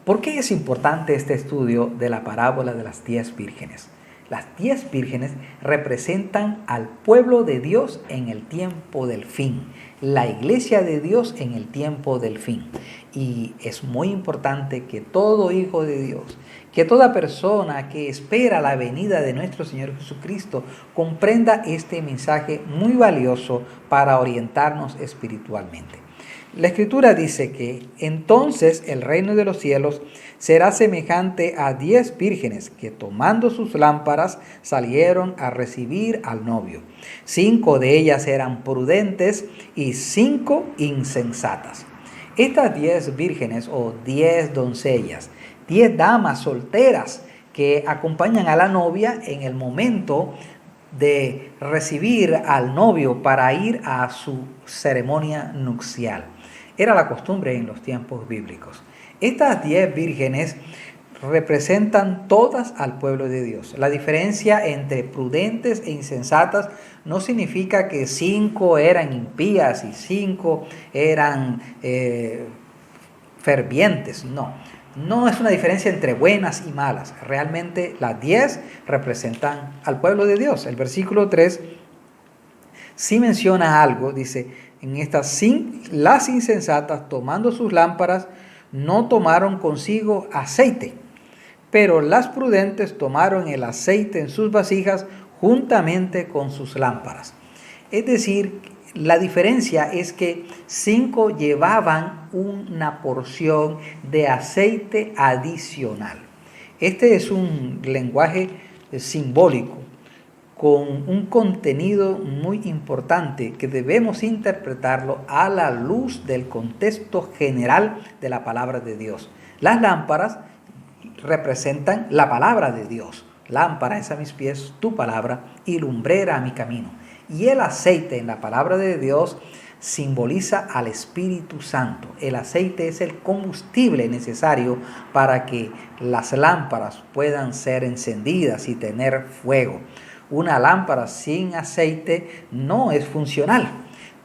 ¿Por qué es importante este estudio de la parábola de las 10 vírgenes? Las 10 vírgenes representan al pueblo de Dios en el tiempo del fin, la iglesia de Dios en el tiempo del fin. Y es muy importante que todo hijo de Dios, que toda persona que espera la venida de nuestro Señor Jesucristo, comprenda este mensaje muy valioso para orientarnos espiritualmente. La Escritura dice que entonces el reino de los cielos será semejante a 10 vírgenes que tomando sus lámparas salieron a recibir al novio. 5 de ellas eran prudentes y 5 insensatas. Estas 10 vírgenes o 10 doncellas, 10 damas solteras que acompañan a la novia en el momento de recibir al novio para ir a su ceremonia nupcial. Era la costumbre en los tiempos bíblicos. Estas 10 vírgenes representan todas al pueblo de Dios. La diferencia entre prudentes e insensatas no significa que 5 eran impías y 5 eran fervientes. No es una diferencia entre buenas y malas. Realmente las 10 representan al pueblo de Dios. El versículo 3 sí menciona algo, dice: las insensatas, tomando sus lámparas, no tomaron consigo aceite, pero las prudentes tomaron el aceite en sus vasijas juntamente con sus lámparas. Es decir, la diferencia es que 5 llevaban una porción de aceite adicional. Este es un lenguaje simbólico con un contenido muy importante que debemos interpretarlo a la luz del contexto general de la palabra de Dios. Las lámparas representan la palabra de Dios. Lámpara es a mis pies tu palabra y lumbrera a mi camino. Y el aceite en la palabra de Dios simboliza al Espíritu Santo. El aceite es el combustible necesario para que las lámparas puedan ser encendidas y tener fuego. Una lámpara sin aceite no es funcional,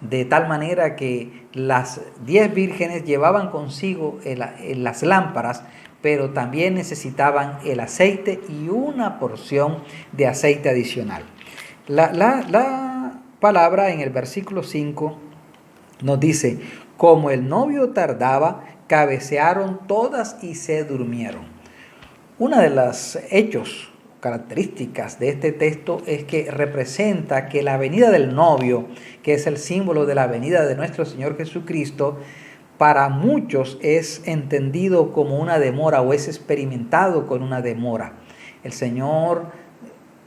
de tal manera que las 10 vírgenes llevaban consigo las lámparas, pero también necesitaban el aceite y una porción de aceite adicional. La palabra en el versículo 5 nos dice: como el novio tardaba, cabecearon todas y se durmieron. Una de los hechos características de este texto es que representa que la venida del novio, que es el símbolo de la venida de nuestro Señor Jesucristo, para muchos es entendido como una demora o es experimentado con una demora. El Señor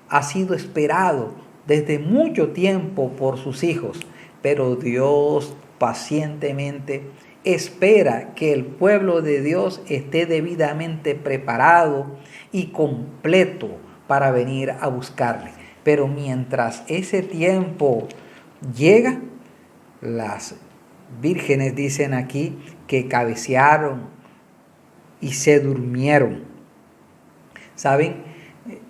ha sido esperado desde mucho tiempo por sus hijos, pero Dios pacientemente espera que el pueblo de Dios esté debidamente preparado y completo para venir a buscarle. Pero mientras ese tiempo llega, las vírgenes dicen aquí que cabecearon y se durmieron. ¿Saben?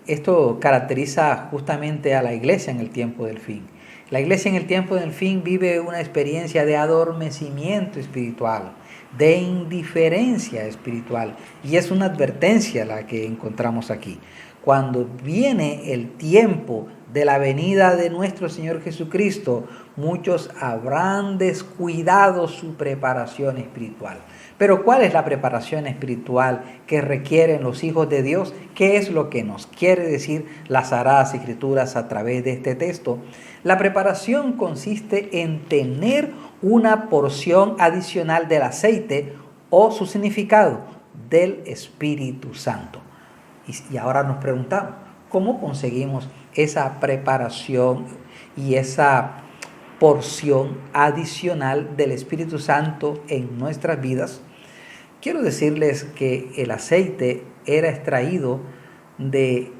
Esto caracteriza justamente a la iglesia en el tiempo del fin. La iglesia en el tiempo del fin vive una experiencia de adormecimiento espiritual, de indiferencia espiritual, y es una advertencia la que encontramos aquí. Cuando viene el tiempo de la venida de nuestro Señor Jesucristo, muchos habrán descuidado su preparación espiritual. Pero ¿cuál es la preparación espiritual que requieren los hijos de Dios? ¿Qué es lo que nos quiere decir las Sagradas Escrituras a través de este texto? La preparación consiste en tener una porción adicional del aceite o su significado del Espíritu Santo. Y ahora nos preguntamos, ¿cómo conseguimos esa preparación y esa porción adicional del Espíritu Santo en nuestras vidas? Quiero decirles que el aceite era extraído del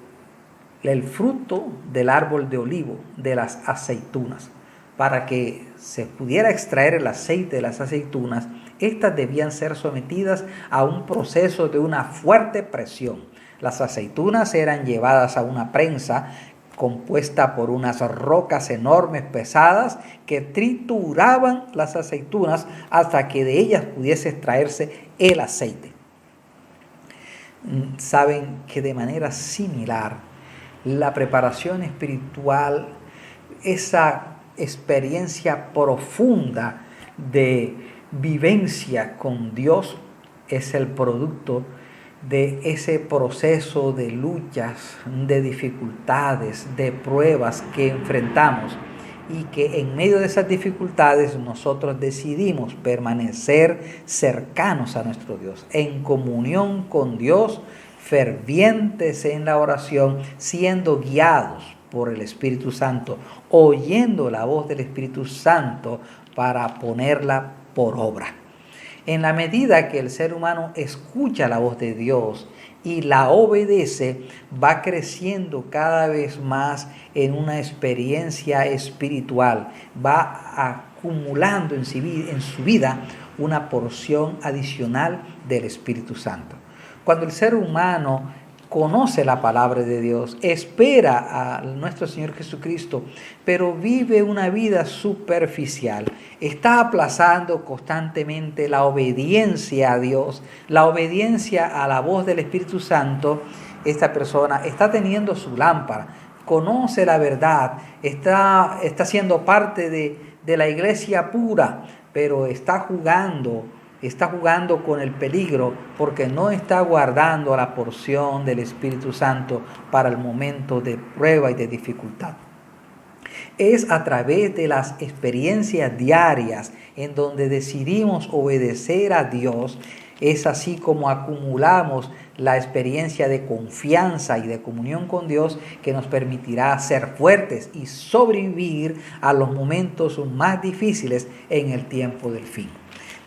fruto del árbol de olivo, de las aceitunas. Para que se pudiera extraer el aceite de las aceitunas, estas debían ser sometidas a un proceso de una fuerte presión. Las aceitunas eran llevadas a una prensa compuesta por unas rocas enormes, pesadas, que trituraban las aceitunas hasta que de ellas pudiese extraerse el aceite. Saben que de manera similar, la preparación espiritual, esa experiencia profunda de vivencia con Dios, es el producto de ese proceso de luchas, de dificultades, de pruebas que enfrentamos, y que en medio de esas dificultades nosotros decidimos permanecer cercanos a nuestro Dios, en comunión con Dios, fervientes en la oración, siendo guiados por el Espíritu Santo, oyendo la voz del Espíritu Santo para ponerla por obra. En la medida que el ser humano escucha la voz de Dios y la obedece, va creciendo cada vez más en una experiencia espiritual, va acumulando en su vida una porción adicional del Espíritu Santo. Cuando el ser humano conoce la palabra de Dios, espera a nuestro Señor Jesucristo, pero vive una vida superficial, está aplazando constantemente la obediencia a Dios, la obediencia a la voz del Espíritu Santo, esta persona está teniendo su lámpara, conoce la verdad, está siendo parte de la iglesia pura, pero está jugando con el peligro porque no está guardando la porción del Espíritu Santo para el momento de prueba y de dificultad. Es a través de las experiencias diarias en donde decidimos obedecer a Dios, es así como acumulamos la experiencia de confianza y de comunión con Dios que nos permitirá ser fuertes y sobrevivir a los momentos más difíciles en el tiempo del fin.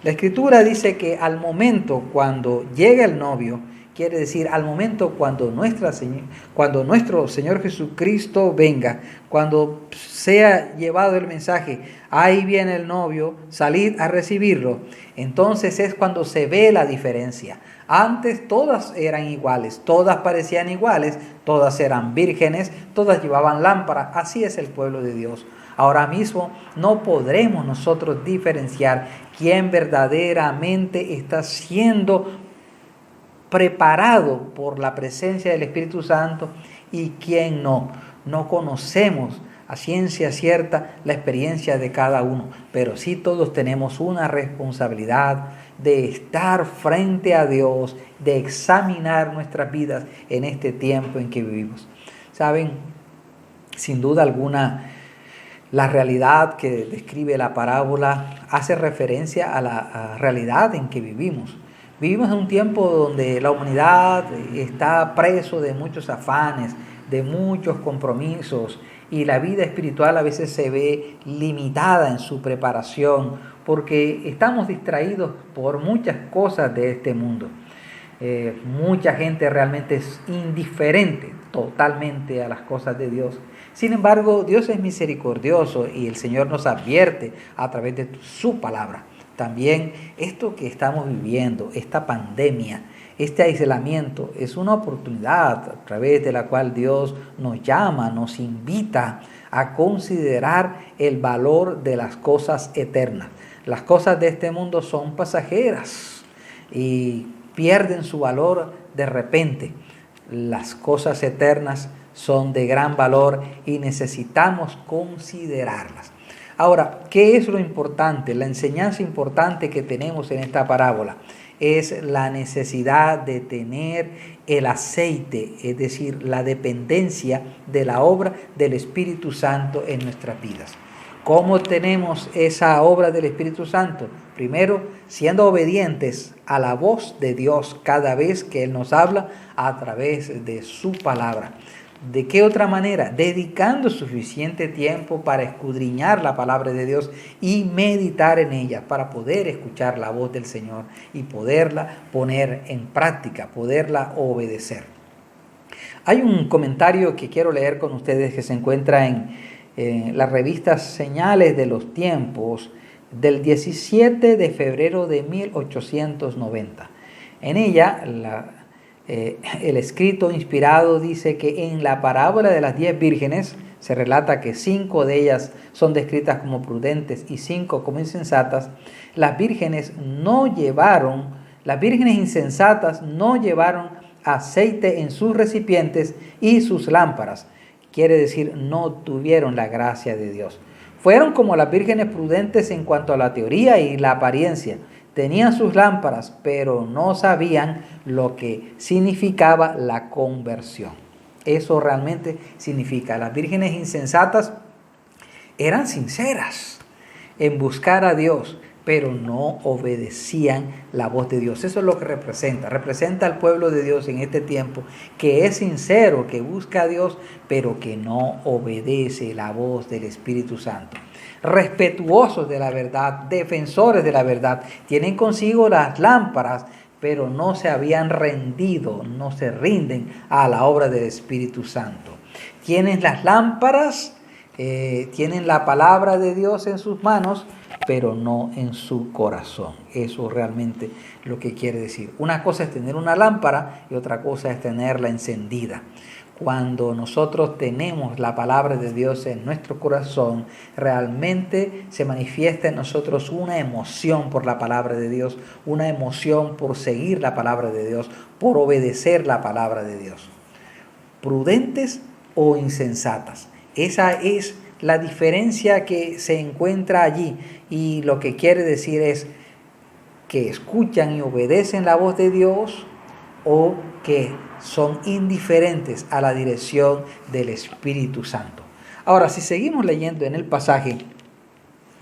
La Escritura dice que al momento cuando llega el novio, quiere decir al momento cuando nuestro Señor Jesucristo venga, cuando sea llevado el mensaje, ahí viene el novio, salid a recibirlo, entonces es cuando se ve la diferencia. Antes todas eran iguales, todas parecían iguales, todas eran vírgenes, todas llevaban lámparas, así es el pueblo de Dios. Ahora mismo no podremos nosotros diferenciar quién verdaderamente está siendo preparado por la presencia del Espíritu Santo y quién no. No conocemos a ciencia cierta la experiencia de cada uno, pero sí todos tenemos una responsabilidad de estar frente a Dios, de examinar nuestras vidas en este tiempo en que vivimos. Saben, sin duda alguna, la realidad que describe la parábola hace referencia a la realidad en que vivimos. Vivimos en un tiempo donde la humanidad está preso de muchos afanes, de muchos compromisos, y la vida espiritual a veces se ve limitada en su preparación porque estamos distraídos por muchas cosas de este mundo. Mucha gente realmente es indiferente totalmente a las cosas de Dios. Sin embargo, Dios es misericordioso y el Señor nos advierte a través de su palabra. También esto que estamos viviendo, esta pandemia, este aislamiento, es una oportunidad a través de la cual Dios nos llama, nos invita a considerar el valor de las cosas eternas. Las cosas de este mundo son pasajeras y pierden su valor de repente. Las cosas eternas son de gran valor y necesitamos considerarlas. Ahora, ¿qué es lo importante? La enseñanza importante que tenemos en esta parábola es la necesidad de tener el aceite, es decir, la dependencia de la obra del Espíritu Santo en nuestras vidas. ¿Cómo tenemos esa obra del Espíritu Santo? Primero, siendo obedientes a la voz de Dios cada vez que Él nos habla a través de su palabra. ¿De qué otra manera? Dedicando suficiente tiempo para escudriñar la palabra de Dios y meditar en ella para poder escuchar la voz del Señor y poderla poner en práctica, poderla obedecer. Hay un comentario que quiero leer con ustedes que se encuentra en la revista Señales de los Tiempos del 17 de febrero de 1890. En ella, el escrito inspirado dice que en la parábola de las 10 vírgenes se relata que 5 de ellas son descritas como prudentes y 5 como insensatas. Las vírgenes insensatas no llevaron aceite en sus recipientes y sus lámparas. Quiere decir, no tuvieron la gracia de Dios. Fueron como las vírgenes prudentes en cuanto a la teoría y la apariencia. Tenían sus lámparas, pero no sabían lo que significaba la conversión. Eso realmente significa. Las vírgenes insensatas eran sinceras en buscar a Dios, pero no obedecían la voz de Dios. Eso es lo que representa. Representa al pueblo de Dios en este tiempo, que es sincero, que busca a Dios, pero que no obedece la voz del Espíritu Santo. Respetuosos de la verdad, defensores de la verdad, tienen consigo las lámparas, pero no se habían rendido, no se rinden a la obra del Espíritu Santo. Tienen las lámparas, tienen la palabra de Dios en sus manos, pero no en su corazón. Eso realmente lo que quiere decir. Una cosa es tener una lámpara y otra cosa es tenerla encendida. Cuando nosotros tenemos la palabra de Dios en nuestro corazón, realmente se manifiesta en nosotros una emoción por la palabra de Dios, una emoción por seguir la palabra de Dios, por obedecer la palabra de Dios. Prudentes o insensatas. Esa es la diferencia que se encuentra allí, y lo que quiere decir es que escuchan y obedecen la voz de Dios o que son indiferentes a la dirección del Espíritu Santo. Ahora, si seguimos leyendo en el pasaje,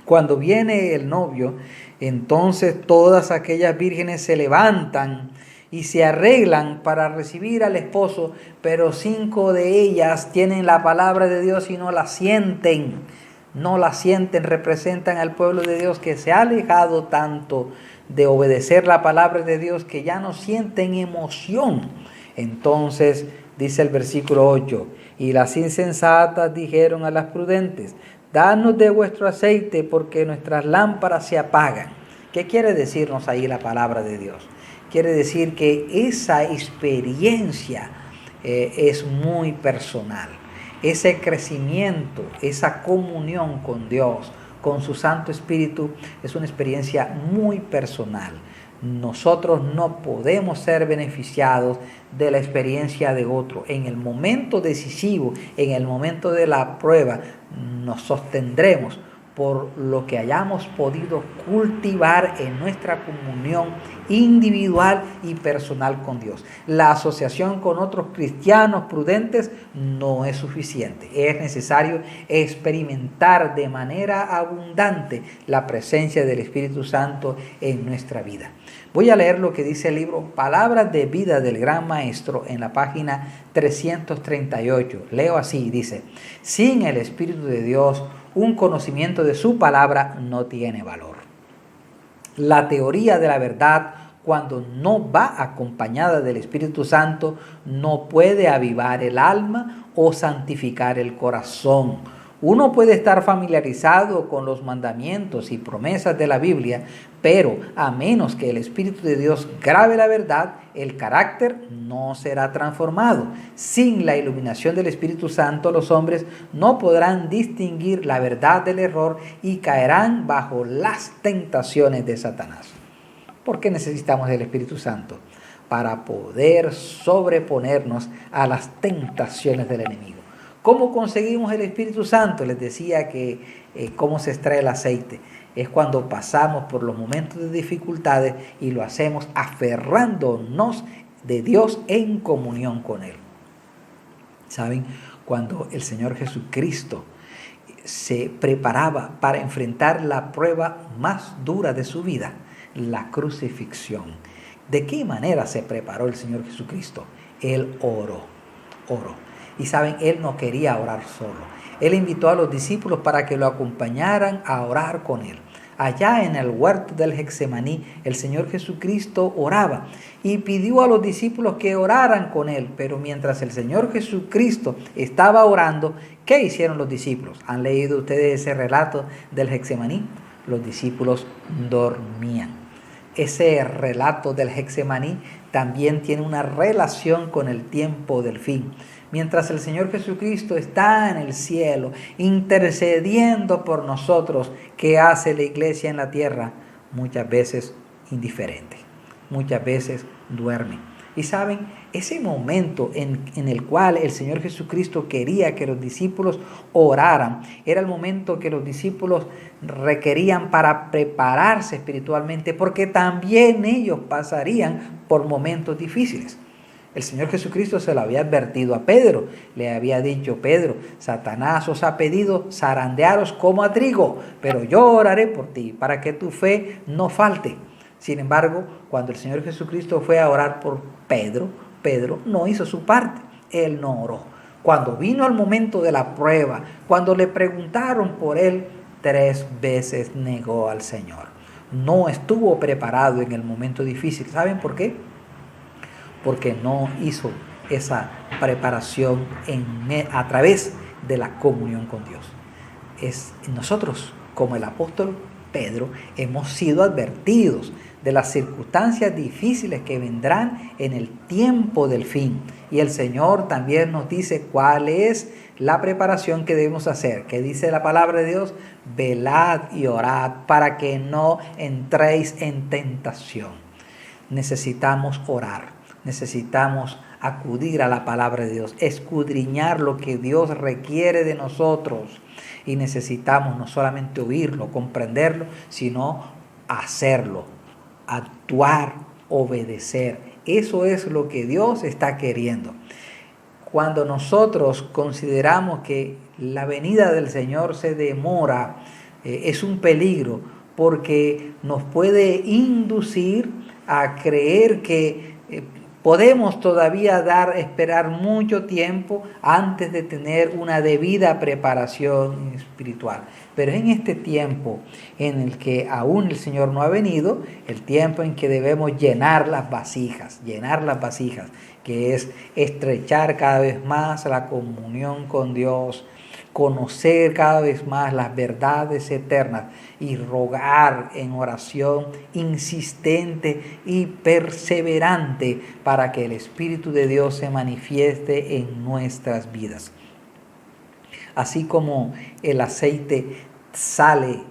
cuando viene el novio, entonces todas aquellas vírgenes se levantan y se arreglan para recibir al esposo, pero 5 de ellas tienen la palabra de Dios y no la sienten. no la sienten, representan al pueblo de Dios que se ha alejado tanto de obedecer la palabra de Dios que ya no sienten emoción. Entonces dice el versículo 8, y las insensatas dijeron a las prudentes, danos de vuestro aceite porque nuestras lámparas se apagan. ¿Qué quiere decirnos ahí la palabra de Dios? Quiere decir que esa experiencia es muy personal. Ese crecimiento, esa comunión con Dios, con su Santo Espíritu, es una experiencia muy personal. Nosotros no podemos ser beneficiados de la experiencia de otro. En el momento decisivo, en el momento de la prueba, nos sostendremos por lo que hayamos podido cultivar en nuestra comunión individual y personal con Dios. La asociación con otros cristianos prudentes no es suficiente. Es necesario experimentar de manera abundante la presencia del Espíritu Santo en nuestra vida. Voy a leer lo que dice el libro Palabras de Vida del Gran Maestro en la página 338. Leo así, dice, sin el Espíritu de Dios, un conocimiento de su palabra no tiene valor. La teoría de la verdad, cuando no va acompañada del Espíritu Santo, no puede avivar el alma o santificar el corazón. Uno puede estar familiarizado con los mandamientos y promesas de la Biblia, pero a menos que el Espíritu de Dios grabe la verdad, el carácter no será transformado. Sin la iluminación del Espíritu Santo, los hombres no podrán distinguir la verdad del error y caerán bajo las tentaciones de Satanás. ¿Por qué necesitamos del Espíritu Santo? Para poder sobreponernos a las tentaciones del enemigo. ¿Cómo conseguimos el Espíritu Santo? Les decía que cómo se extrae el aceite. Es cuando pasamos por los momentos de dificultades y lo hacemos aferrándonos de Dios en comunión con Él. ¿Saben? Cuando el Señor Jesucristo se preparaba para enfrentar la prueba más dura de su vida, la crucifixión. ¿De qué manera se preparó el Señor Jesucristo? Él oró. Y saben, Él no quería orar solo. Él invitó a los discípulos para que lo acompañaran a orar con Él. Allá en el huerto del Getsemaní, el Señor Jesucristo oraba y pidió a los discípulos que oraran con Él. Pero mientras el Señor Jesucristo estaba orando, ¿qué hicieron los discípulos? ¿Han leído ustedes ese relato del Getsemaní? Los discípulos dormían. Ese relato del Getsemaní también tiene una relación con el tiempo del fin. Mientras el Señor Jesucristo está en el cielo, intercediendo por nosotros, ¿qué hace la iglesia en la tierra? Muchas veces indiferente, muchas veces duerme. Y saben, ese momento en el cual el Señor Jesucristo quería que los discípulos oraran, era el momento que los discípulos requerían para prepararse espiritualmente, porque también ellos pasarían por momentos difíciles. El Señor Jesucristo se lo había advertido a Pedro. Le había dicho, Pedro, Satanás os ha pedido zarandearos como a trigo, pero yo oraré por ti para que tu fe no falte. Sin embargo, cuando el Señor Jesucristo fue a orar por Pedro, Pedro no hizo su parte. Él no oró. Cuando vino el momento de la prueba, cuando le preguntaron por él, 3 veces negó al Señor. No estuvo preparado en el momento difícil. ¿Saben por qué? Porque no hizo esa preparación a través de la comunión con Dios. Nosotros, como el apóstol Pedro, hemos sido advertidos de las circunstancias difíciles que vendrán en el tiempo del fin. Y el Señor también nos dice cuál es la preparación que debemos hacer. Que dice la palabra de Dios, velad y orad para que no entréis en tentación. Necesitamos orar. Necesitamos acudir a la palabra de Dios, escudriñar lo que Dios requiere de nosotros. Y necesitamos no solamente oírlo, comprenderlo, sino hacerlo, actuar, obedecer. Eso es lo que Dios está queriendo. Cuando nosotros consideramos que la venida del Señor se demora, es un peligro, porque nos puede inducir a creer que Podemos todavía esperar mucho tiempo antes de tener una debida preparación espiritual. Pero en este tiempo en el que aún el Señor no ha venido, el tiempo en que debemos llenar las vasijas, que es estrechar cada vez más la comunión con Dios, conocer cada vez más las verdades eternas y rogar en oración insistente y perseverante para que el Espíritu de Dios se manifieste en nuestras vidas. Así como el aceite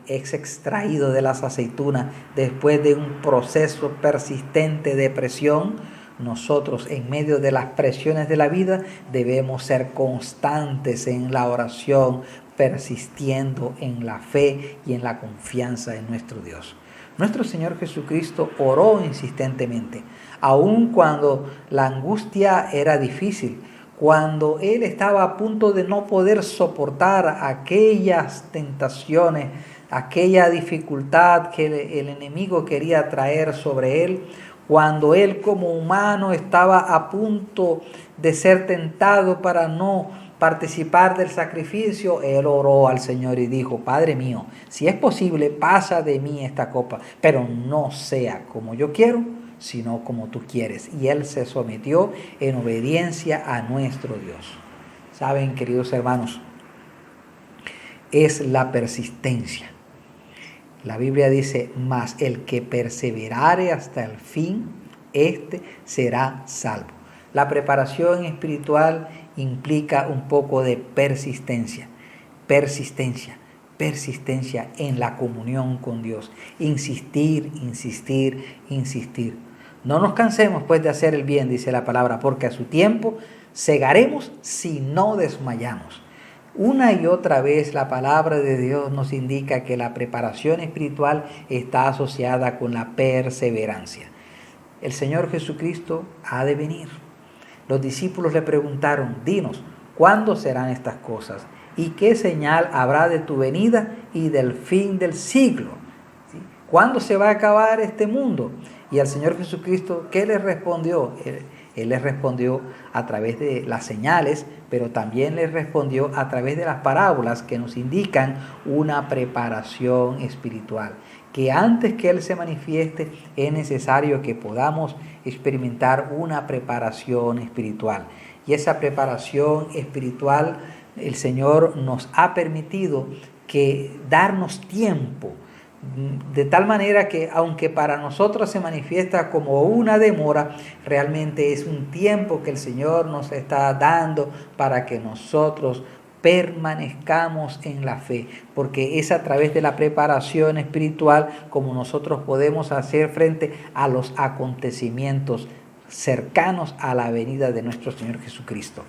es extraído de las aceitunas después de un proceso persistente de presión, nosotros en medio de las presiones de la vida debemos ser constantes en la oración, persistiendo en la fe y en la confianza en nuestro Dios. Nuestro Señor Jesucristo oró insistentemente, aun cuando la angustia era difícil, cuando Él estaba a punto de no poder soportar aquellas tentaciones, aquella dificultad que el enemigo quería traer sobre Él, cuando Él como humano estaba a punto de ser tentado para no participar del sacrificio, Él oró al Señor y dijo: Padre mío, si es posible, pasa de mí esta copa, pero no sea como yo quiero, sino como tú quieres. Y Él se sometió en obediencia a nuestro Dios. Saben, queridos hermanos, es la persistencia. La Biblia dice: mas el que perseverare hasta el fin, éste será salvo. La preparación espiritual implica un poco de persistencia en la comunión con Dios. Insistir. No nos cansemos pues de hacer el bien, dice la palabra, porque a su tiempo segaremos si no desmayamos. Una y otra vez la palabra de Dios nos indica que la preparación espiritual está asociada con la perseverancia. El Señor Jesucristo ha de venir. Los discípulos le preguntaron: dinos, ¿cuándo serán estas cosas? ¿Y qué señal habrá de tu venida y del fin del siglo? ¿Sí? ¿Cuándo se va a acabar este mundo? Y al Señor Jesucristo, ¿qué les respondió? Él les respondió a través de las señales, pero también les respondió a través de las parábolas que nos indican una preparación espiritual. Que antes que Él se manifieste es necesario que podamos experimentar una preparación espiritual. Y esa preparación espiritual el Señor nos ha permitido que darnos tiempo, de tal manera que aunque para nosotros se manifiesta como una demora, realmente es un tiempo que el Señor nos está dando para que nosotros permanezcamos en la fe, porque es a través de la preparación espiritual como nosotros podemos hacer frente a los acontecimientos cercanos a la venida de nuestro Señor Jesucristo.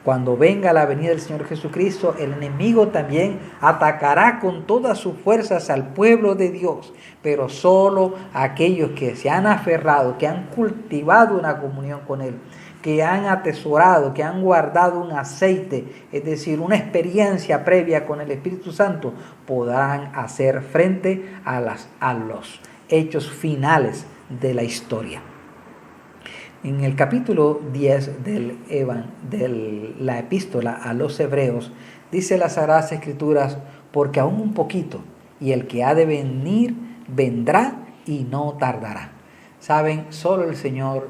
Cuando venga la venida del Señor Jesucristo, el enemigo también atacará con todas sus fuerzas al pueblo de Dios, pero solo aquellos que se han aferrado, que han cultivado una comunión con Él, que han atesorado, que han guardado un aceite, es decir, una experiencia previa con el Espíritu Santo, podrán hacer frente a los hechos finales de la historia. En el capítulo 10 de la epístola a los Hebreos, dice las Sagradas Escrituras: porque aún un poquito, y el que ha de venir vendrá y no tardará. Saben, solo el Señor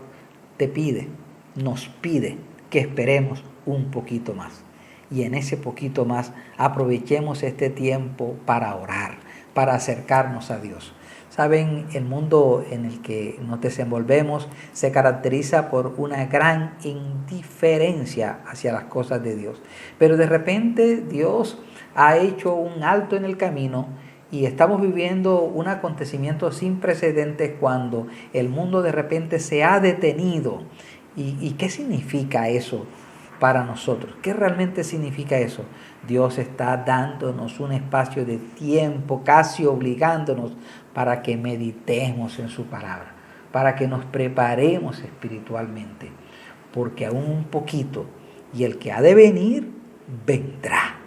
nos pide que esperemos un poquito más. Y en ese poquito más aprovechemos este tiempo para orar, para acercarnos a Dios. Saben, el mundo en el que nos desenvolvemos se caracteriza por una gran indiferencia hacia las cosas de Dios. Pero de repente Dios ha hecho un alto en el camino y estamos viviendo un acontecimiento sin precedentes cuando el mundo de repente se ha detenido. ¿Y qué significa eso para nosotros? ¿Qué realmente significa eso? Dios está dándonos un espacio de tiempo, casi obligándonos para que meditemos en su palabra, para que nos preparemos espiritualmente, porque aún un poquito, y el que ha de venir, vendrá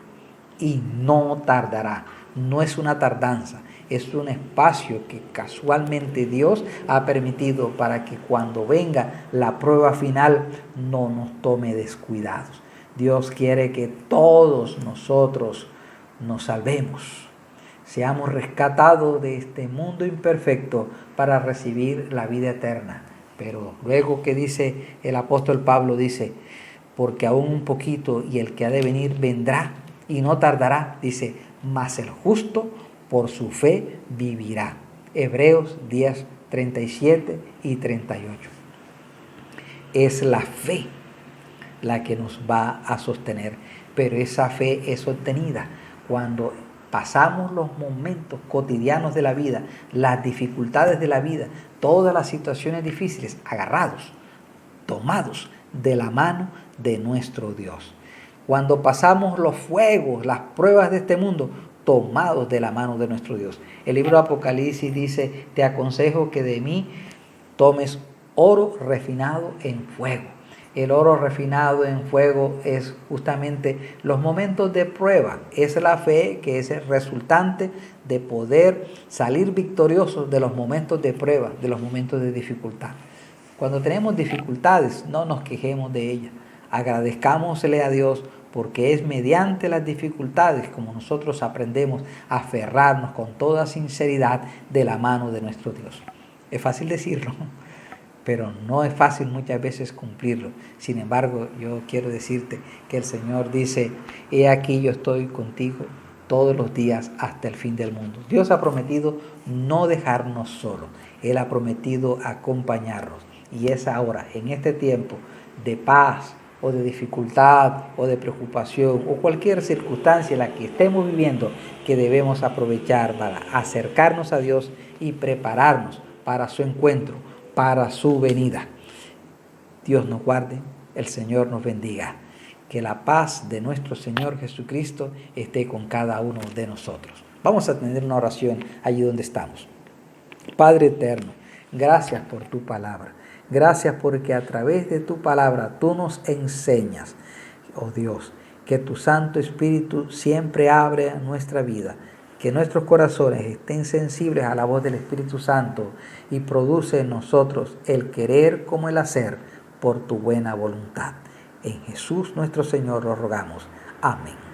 y no tardará. No es una tardanza, Es un espacio que casualmente Dios ha permitido para que cuando venga la prueba final no nos tome descuidados. Dios quiere que todos nosotros nos salvemos, seamos rescatados de este mundo imperfecto para recibir la vida eterna. Pero luego que dice el apóstol Pablo, dice, porque aún un poquito y el que ha de venir vendrá y no tardará, dice, mas el justo por su fe vivirá. Hebreos 10, 37 y 38. Es la fe la que nos va a sostener, pero esa fe es obtenida cuando pasamos los momentos cotidianos de la vida, las dificultades de la vida, todas las situaciones difíciles, agarrados, tomados de la mano de nuestro Dios. Cuando pasamos los fuegos, las pruebas de este mundo, tomados de la mano de nuestro Dios. El libro de Apocalipsis dice, te aconsejo que de mí tomes oro refinado en fuego. El oro refinado en fuego es justamente los momentos de prueba. Es la fe que es el resultante de poder salir victoriosos de los momentos de prueba, de los momentos de dificultad. Cuando tenemos dificultades, no nos quejemos de ellas. Agradezcámosle a Dios porque es mediante las dificultades como nosotros aprendemos a aferrarnos con toda sinceridad de la mano de nuestro Dios. Es fácil decirlo, pero no es fácil muchas veces cumplirlo. Sin embargo, yo quiero decirte que el Señor dice, he aquí yo estoy contigo todos los días hasta el fin del mundo. Dios ha prometido no dejarnos solos. Él ha prometido acompañarnos. Y es ahora, en este tiempo de paz o de dificultad o de preocupación o cualquier circunstancia en la que estemos viviendo, que debemos aprovechar para acercarnos a Dios y prepararnos para su encuentro, para su venida. Dios nos guarde, el Señor nos bendiga. Que la paz de nuestro Señor Jesucristo esté con cada uno de nosotros. Vamos a tener una oración allí donde estamos. Padre eterno, gracias por tu palabra. Gracias porque a través de tu palabra tú nos enseñas, oh Dios, que tu Santo Espíritu siempre abre nuestra vida. Que nuestros corazones estén sensibles a la voz del Espíritu Santo y produce en nosotros el querer como el hacer por tu buena voluntad. En Jesús nuestro Señor lo rogamos. Amén.